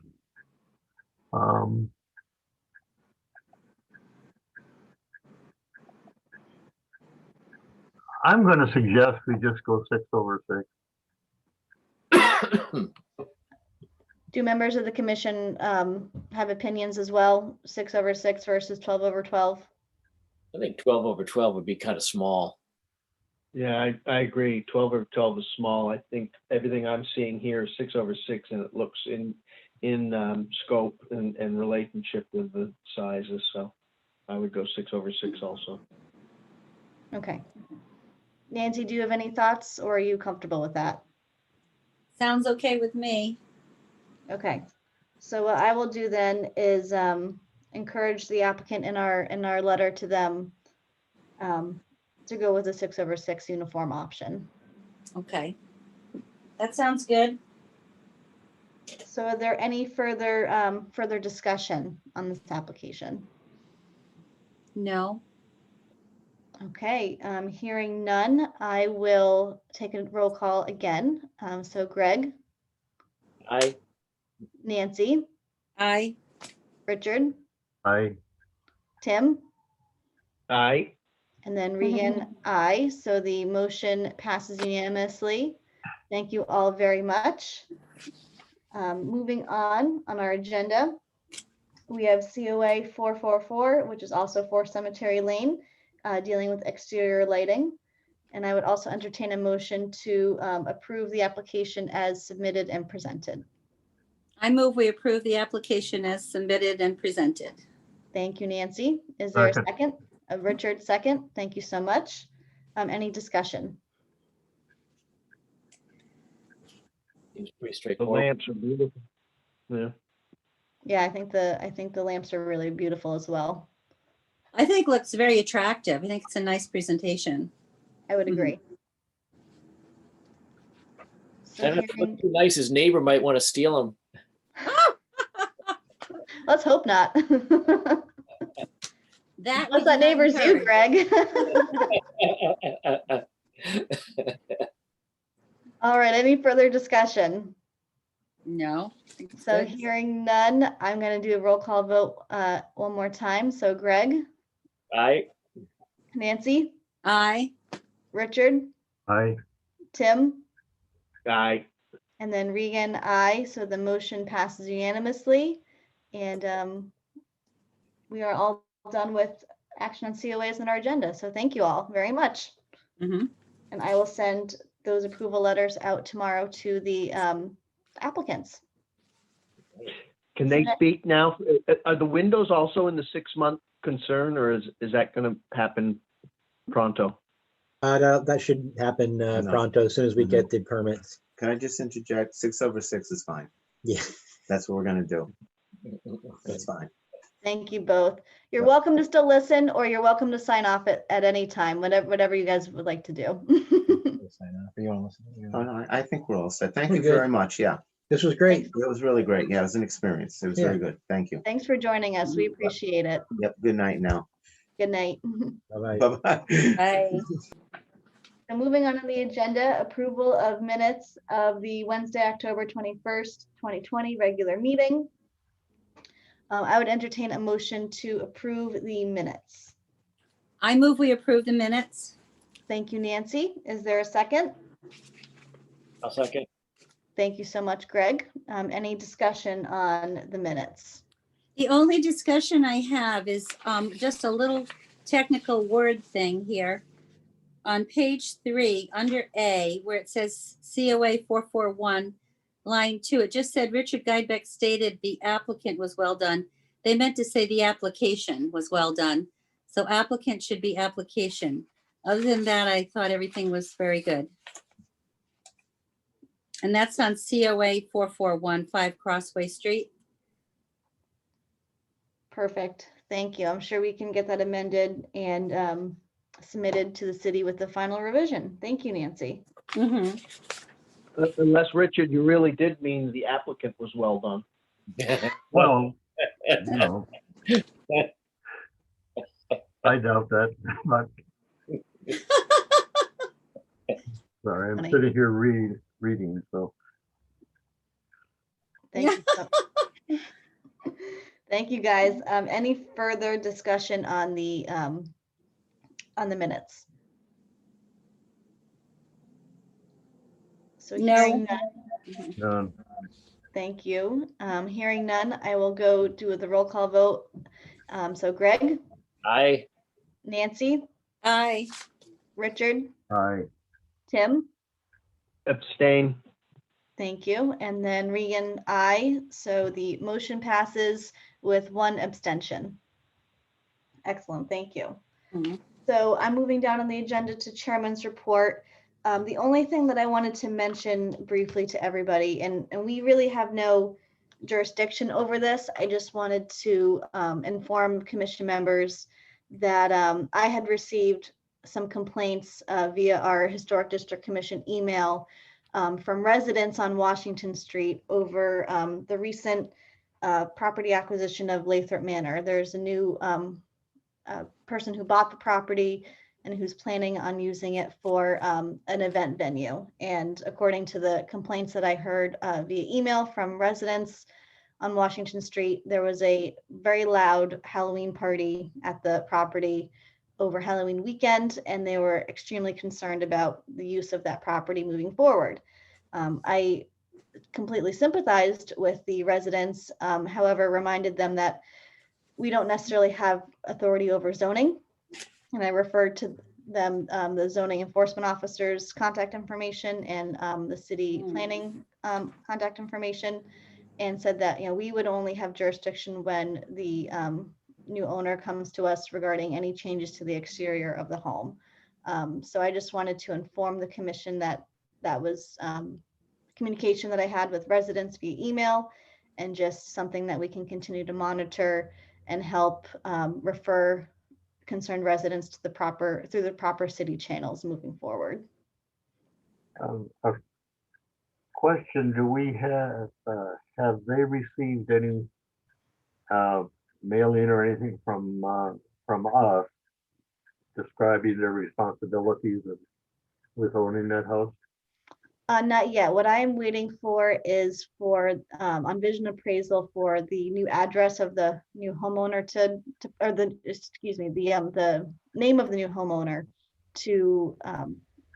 I'm going to suggest we just go 6 over 6. Do members of the commission have opinions as well? 6/6 versus 12/12? I think 12/12 would be kind of small. Yeah, I agree. 12/12 is small. I think everything I'm seeing here is 6/6, and it looks in scope and relationship with the sizes. So I would go 6/6 also. Okay. Nancy, do you have any thoughts or are you comfortable with that? Sounds okay with me. Okay. So what I will do then is encourage the applicant in our letter to them to go with a 6/6 uniform option. Okay. That sounds good. So are there any further discussion on this application? No. Okay, hearing none, I will take a roll call again. So Greg, I Nancy, I, Richard, Tim, Tim, Aye. and then Regan, aye. So the motion passes unanimously. Thank you all very much. Moving on our agenda, we have COA 444, which is also 4 Cemetery Lane, dealing with exterior lighting. And I would also entertain a motion to approve the application as submitted and presented. I move we approve the application as submitted and presented. Thank you, Nancy. Is there a Second. second? Richard, second. Thank you so much. Any discussion? seems pretty The straightforward. lamps are beautiful. Yeah. Yeah, I think the lamps are really beautiful as well. I think looks very attractive. I think it's a nice presentation. I would Mhm. agree. So And if it hearing- looks too nice, his neighbor might want to steal them. let's hope not. That Unless we that do not neighbor's you, encourage. Greg. All right, any further discussion? No. I think it's So good. hearing none, I'm going to do a roll call vote one more time. So Greg, I Nancy, I, Richard, aye. Tim, Aye. and then Regan, aye. So the motion passes unanimously. And we are all done with action on COAs on our agenda. So thank you all very much. Mhm. And I will send those approval letters out tomorrow to the applicants. Can they speak now? Are the windows also in the 6-month concern, or is that going to happen pronto? That should happen No. pronto, as soon as we Mhm. get the permits. Can I just interject? 6/6 is fine. Yeah. That's what we're gonna do. That's fine. Thank you both. You're Yeah. welcome to still listen, or you're welcome to sign off at any time, whatever you guys would like to do. Oh, no, I think we're all set. Thank We're you good. very much. Yeah, This was great. it was really great. Yeah, it was an experience. It was very good. Thank you. Thanks for joining us. We appreciate it. Yep, good night now. Good night. Bye-bye. Bye-bye. I, So moving on the agenda, approval of minutes of the Wednesday, October 21st, 2020 regular meeting. I would entertain a motion to approve the minutes. I move we approve the minutes. Thank you, Nancy. Is there a second? I'll second. Thank you so much, Greg. Any discussion on the minutes? The only discussion I have is just a little technical word thing here. On page 3, under A, where it says COA 441, line 2, it just said Richard Guidebeck stated the applicant was well done. They meant to say the application was well done. So applicant should be application. Other than that, I thought everything was very good. And that's on COA 4415 Crossway Street. Perfect. Thank you. I'm sure we can get that amended and submitted to the city with the final revision. Thank you, Nancy. Mhm. Unless, Richard, you really did mean the applicant was well done. Well, no. I doubt that, but. Sorry, I'm Funny. sitting here reading, so. Thank you. Thank you, guys. Any further discussion on the minutes? So No. hearing none, None. Thank you. Hearing none, I will go do the roll call vote. So Greg, I, Nancy, Aye. Richard, Aye. Tim, Abstain. thank you. And then Regan, I. So the motion passes with one abstention. Excellent, thank you. Mhm. So I'm moving down on the agenda to chairman's report. The only thing that I wanted to mention briefly to everybody, and we really have no jurisdiction over this. I just wanted to inform commission members that I had received some complaints via our Historic District Commission email from residents on Washington Street over the recent property acquisition of Lathrop Manor. There's a new person who bought the property and who's planning on using it for an event venue. And according to the complaints that I heard via email from residents on Washington Street, there was a very loud Halloween party at the property over Halloween weekend, and they were extremely concerned about the use of that property moving forward. I completely sympathized with the residents, however, reminded them that we don't necessarily have authority over zoning. And I referred to them, the zoning enforcement officer's contact information and the city planning contact information, and said that, we would only have jurisdiction when the new owner comes to us regarding any changes to the exterior of the home. So I just wanted to inform the commission that that was communication that I had with residents via email, and just something that we can continue to monitor and help refer concerned residents to through the proper city channels moving forward. A question, do we have they received any mail-in or anything from us describing their responsibilities with owning that house? Not yet. What I am waiting for is for on vision appraisal for the new address of the new homeowner or the name of the new homeowner to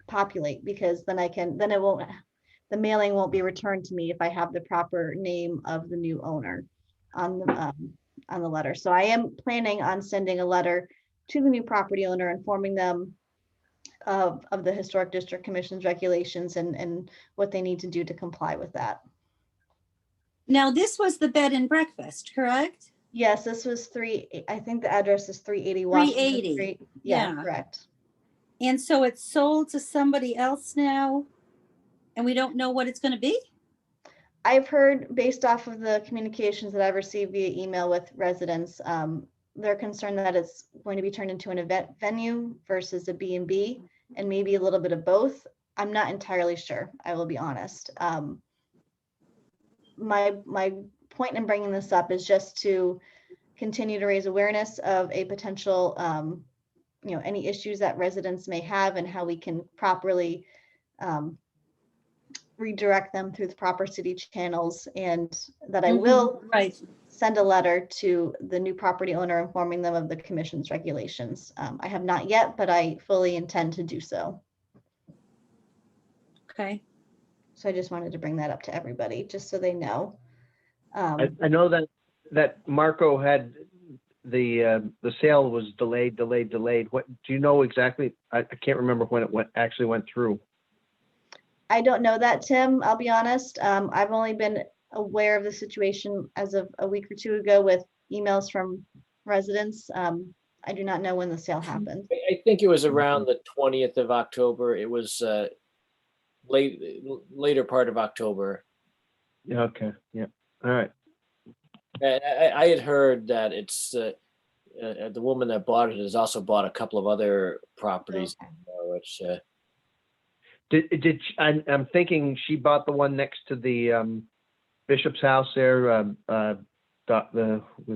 populate, because then the mailing won't be returned to me if I have the proper name of the new owner on the letter. So I am planning on sending a letter to the new property owner, informing them of the Historic District Commission's regulations and what they need to do to comply with that. Now, this was the bed and breakfast, correct? Yes, this was I think the address is 380 Washington 380, Street. Yeah, yeah. correct. And so it's sold to somebody else now, and we don't know what it's going to be? I've heard, based off of the communications that I've received via email with residents, they're concerned that it's going to be turned into an event venue versus a B&B, and maybe a little bit of both. I'm not entirely sure, I will be honest. My point in bringing this up is just to continue to raise awareness of a potential, any issues that residents may have, and how we can properly redirect them through the proper city channels, and that I will Right. send a letter to the new property owner informing them of the commission's regulations. I have not yet, but I fully intend to do so. Okay. So I just wanted to bring that up to everybody, just so they know. I know that Marco had the sale was delayed. What do you know exactly? I can't remember when it actually went through. I don't know that, Tim, I'll be honest. I've only been aware of the situation as of a week or two ago with emails from residents. I do not know when the sale happened. I think it was around the 20th of October. It was later part of October. Yeah. Okay. Yeah. All right. I had heard that it's the woman that bought it has also bought a couple of other properties, which I'm thinking she bought the one next to the Bishop's house there. Was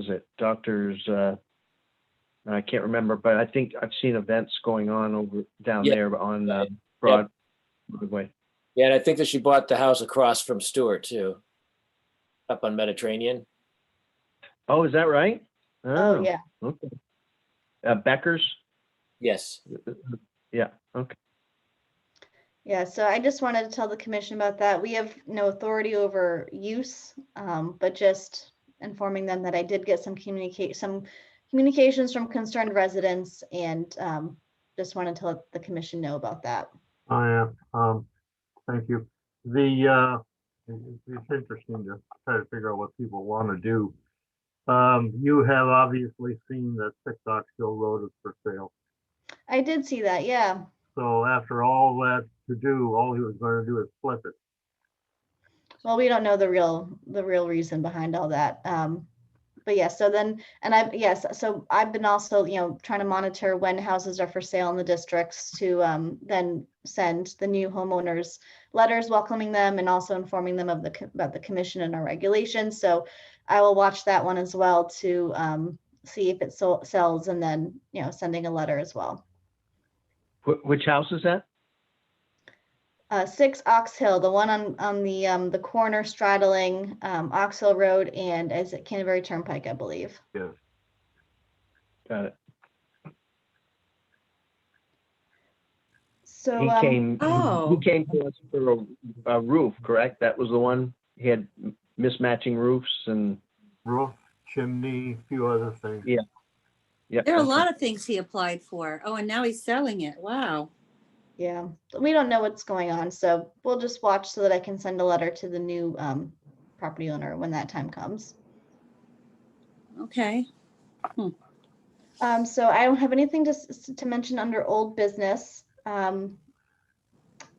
it Doctor's? I can't remember, but I think I've seen events going on down there on Broadway. Yeah, and I think that she bought the house across from Stewart too, up on Mediterranean. Oh, is that right? Oh, yeah. Okay. Becker's? Yes. Yeah. Okay. Yeah, so I just wanted to tell the commission about that. We have no authority over use, but just informing them that I did get some communications from concerned residents, and just wanted to let the commission know about that. Oh, yeah, thank you. It's interesting to try to figure out what people want to do. You have obviously seen that 6 Ox Hill Road is for sale. I did see that, yeah. So after all that to do, all he was going to do is flip it. Well, we don't know the real reason behind all that. But yeah, so then, and so I've been also, trying to monitor when houses are for sale in the districts to then send the new homeowners letters welcoming them and also informing them of about the commission and our regulations. So I will watch that one as well to see if it sells, and then, sending a letter as well. Which house is that? 6 Ox Hill, the one on the corner straddling Ox Hill Road and is it Canterbury Turnpike, I believe. Yes. Got it. So He came to us for a roof, correct? That was the one, he had mismatching roofs and. Roof, chimney, a few other things. Yeah. Yeah. There are a lot of things he applied for. Oh, and now he's selling it. Wow. yeah, we don't know what's going on, so we'll just watch so that I can send a letter to the new property owner when that time comes. Okay. So I don't have anything to mention under old business.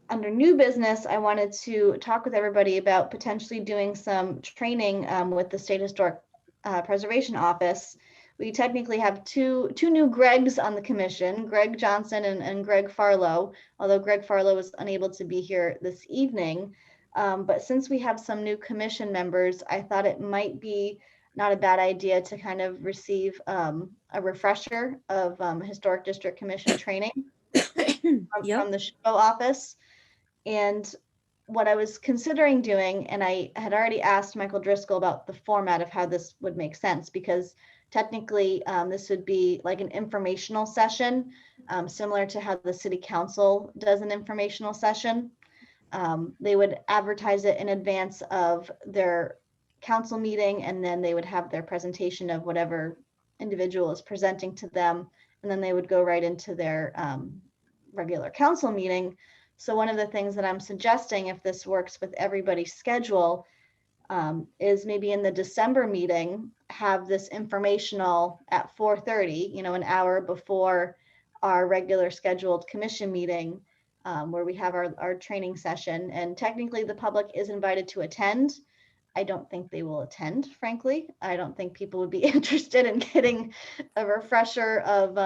Under new business, I wanted to talk with everybody about potentially doing some training with the State Historic Preservation Office. We technically have two new Gregs on the commission, Greg Johnson and Greg Farlow, although Greg Farlow was unable to be here this evening. But since we have some new commission members, I thought it might be not a bad idea to kind of receive a refresher of Historic District Commission training from the SHPO office. And what I was considering doing, and I had already asked Michael Driscoll about the format of how this would make sense, because technically this would be like an informational session, similar to how the city council does an informational session. They would advertise it in advance of their council meeting, and then they would have their presentation of whatever individual is presenting to them, and then they would go right into their regular council meeting. So one of the things that I'm suggesting, if this works with everybody's schedule, is maybe in the December meeting, have this informational at 4:30, an hour before our regular scheduled commission meeting, where we have our training session. And technically the public is invited to attend. I don't think they will attend, frankly. I don't think people would be interested in getting a refresher of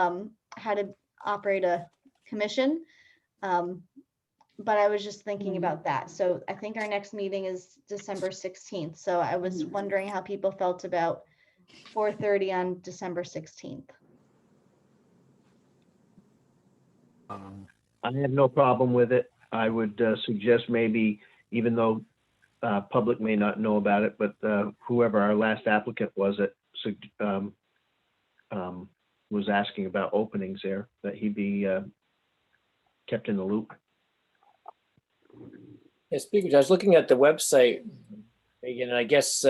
how to operate a commission. But I was just thinking about that. So I think our next meeting is December 16th. So I was wondering how people felt about 4:30 on December 16th. I have no problem with it. I would suggest maybe, even though public may not know about it, but whoever our last applicant was was asking about openings there, that he be kept in the loop. Yeah, speaking, I was looking at the website again, and I guess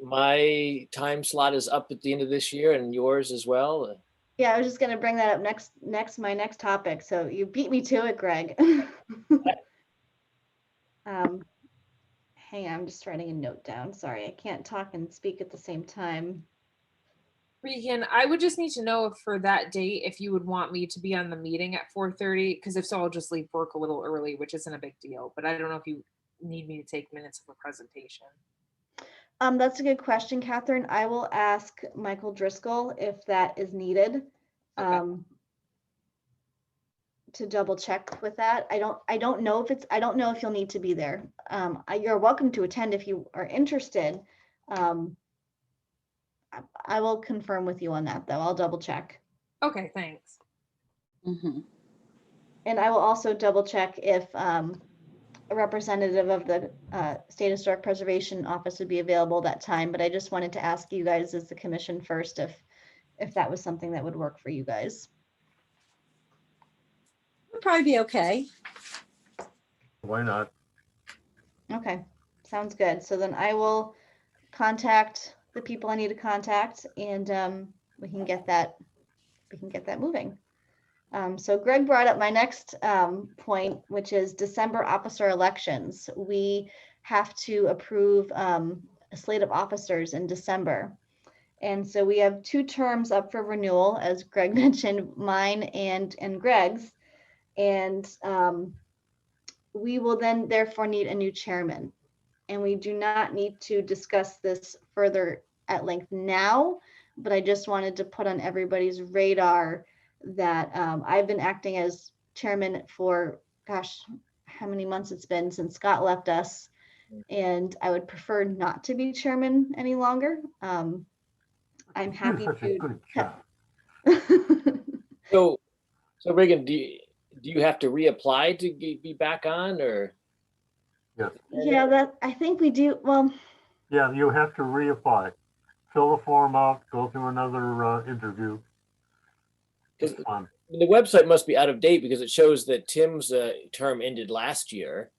my time slot is up at the end of this year, and yours as well. Yeah, I was just going to bring that up my next topic. So you beat me to it, Greg. Hang on, I'm just writing a note down. Sorry, I can't talk and speak at the same time. Regan, I would just need to know if for that date, if you would want me to be on the meeting at 4:30, because if so, I'll just leave work a little early, which isn't a big deal, but I don't know if you need me to take minutes of a presentation. That's a good question, Catherine. I will ask Michael Driscoll if that is needed. Okay. To double check with that. I don't know if you'll need to be there. You're welcome to attend if you are interested. I will confirm with you on that, though. I'll double check. Okay, thanks. And I will also double check if a representative of the State Historic Preservation Office would be available that time. But I just wanted to ask you guys as the commission first if that was something that would work for you guys. Would probably be okay. Why not? Okay, sounds good. So then I will contact the people I need to contact, and we can get that moving. So Greg brought up my next point, which is December officer elections. We have to approve a slate of officers in December. And so we have 2 terms up for renewal, as Greg mentioned, mine and Greg's. And we will then therefore need a new chairman. And we do not need to discuss this further at length now, but I just wanted to put on everybody's radar that I've been acting as chairman for, gosh, how many months it's been since Scott left us. And I would prefer not to be chairman any longer. I'm You do happy such a to. good job. So Reagan, do you have to reapply to be back on, or? Yeah, that I think we do. Well, Yeah, you have to reapply. Fill the form out, go through another interview. It's 'Cause fun. the website must be out of date because it shows that Tim's term ended last year.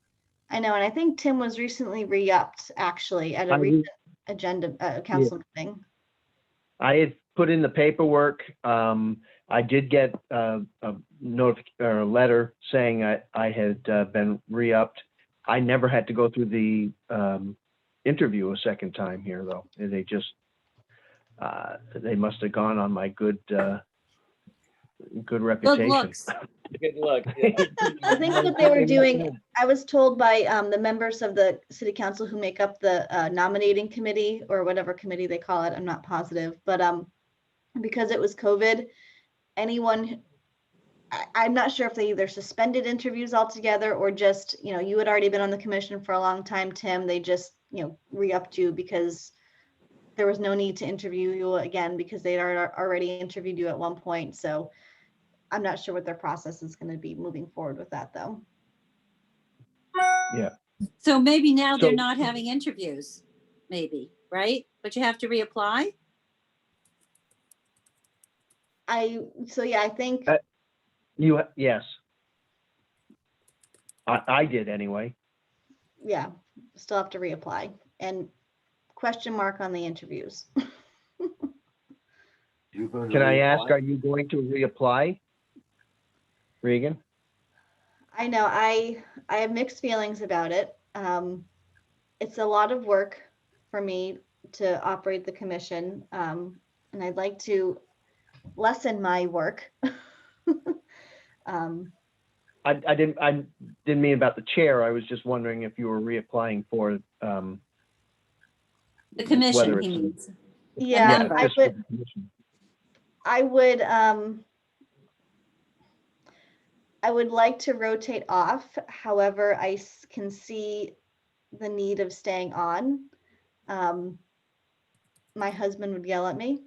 I know, and I think Tim was recently re-upped actually at a I re- recent agenda council meeting. I had put in the paperwork. I did get a letter saying I had been re-upped. I never had to go through the interview a second time here, though. They just they must have gone on my good reputation. looks. Good luck. Yeah. I think what they were doing, I was told by the members of the city council who make up the nominating committee or whatever committee they call it, I'm not positive, but because it was COVID, I'm not sure if they either suspended interviews altogether or just, you had already been on the commission for a long time, Tim, they just, re-upped you because there was no need to interview you again because they'd already interviewed you at one point. So I'm not sure what their process is going to be moving forward with that, though. Yeah. So maybe now they're So- not having interviews, maybe, right? But you have to reapply? I think Yes. I did anyway. still have to reapply and question mark on the interviews. You go to Can I ask, reapply? are you going to reapply, Regan? I know I have mixed feelings about it. It's a lot of work for me to operate the commission, and I'd like to lessen my work. I didn't mean about the chair. I was just wondering if you were reapplying for The commission, Whether he it's- means. Yeah, member. I just for would. the commission. I would like to rotate off. However, I can see the need of staying on. My husband would yell at me.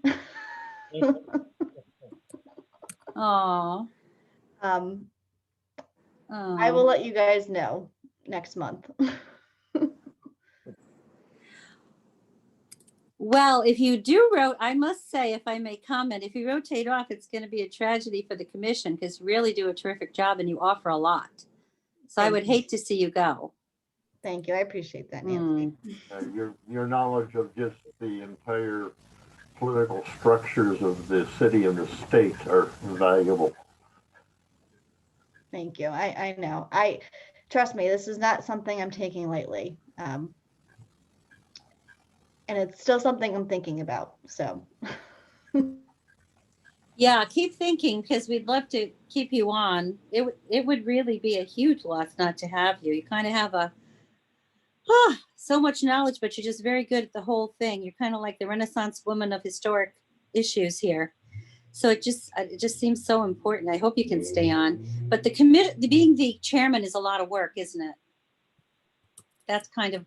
Oh. I will let you guys know next month. Well, if you I must say, if I may comment, if you rotate off, it's going to be a tragedy for the commission because you really do a terrific job and you offer a lot. So I Thank would you. hate to see you go. Thank you. I appreciate that, Nancy. Your knowledge of just the entire political structures of the city and the state are valuable. Thank you. I know. Trust me, this is not something I'm taking lightly. And it's still something I'm thinking about. So Yeah, keep thinking because we'd love to keep you on. It would really be a huge loss not to have you. You kind of have so much knowledge, but you're just very good at the whole thing. You're kind of like the Renaissance woman of historic issues here. So it just seems so important. I hope you can stay on. But being the chairman is a lot of work, isn't it? That's kind of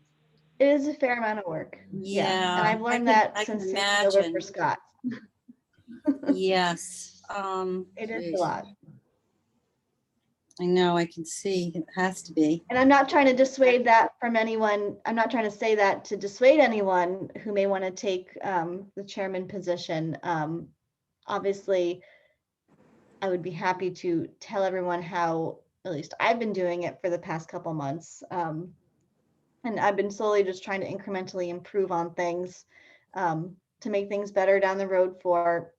it is a fair amount of work. Yeah, And I've learned I that can since taking over imagine. for Scott. yes. It is geez. a lot. I know, I can see it has to be. And I'm not trying to dissuade that from anyone. I'm not trying to say that to dissuade anyone who may want to take the chairman position. Obviously, I would be happy to tell everyone how at least I've been doing it for the past couple months. And I've been slowly just trying to incrementally improve on things to make things better down the road for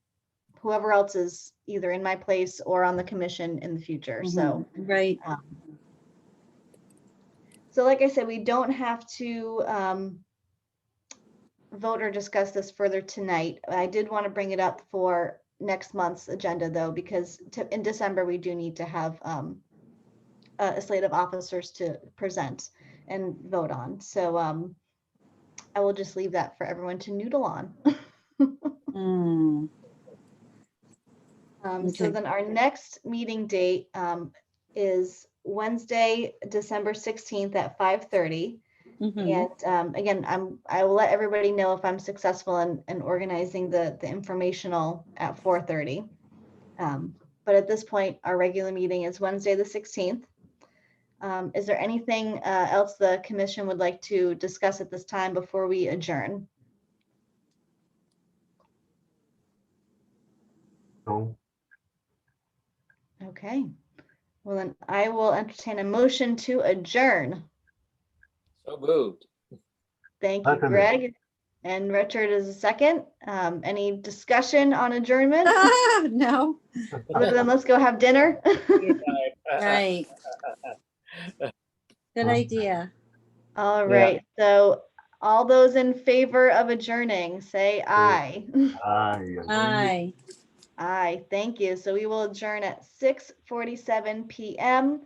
whoever else is either in my place or on the commission in the future. So, Right. so like I said, we don't have to vote or discuss this further tonight. I did want to bring it up for next month's agenda though, because in December, we do need to have a slate of officers to present and vote on. So I will just leave that for everyone to noodle on. Mm, So Okay. then our next meeting date is Wednesday, December 16th at 5:30. mhm. And again, I will let everybody know if I'm successful in organizing the informational at 4:30. But at this point, our regular meeting is Wednesday, the 16th. Is there anything else the commission would like to discuss at this time before we adjourn? So, Okay. Well, then I will entertain a motion to adjourn. So moved. Thank you, Seconded. Greg. And Richard is a second. Any discussion on adjournment? Ah, no, Other than let's go have dinner. right. Good idea. All right. So all those in favor of adjourning, say aye. aye. Aye. Aye. Thank you. So we will adjourn at 6:47 p.m.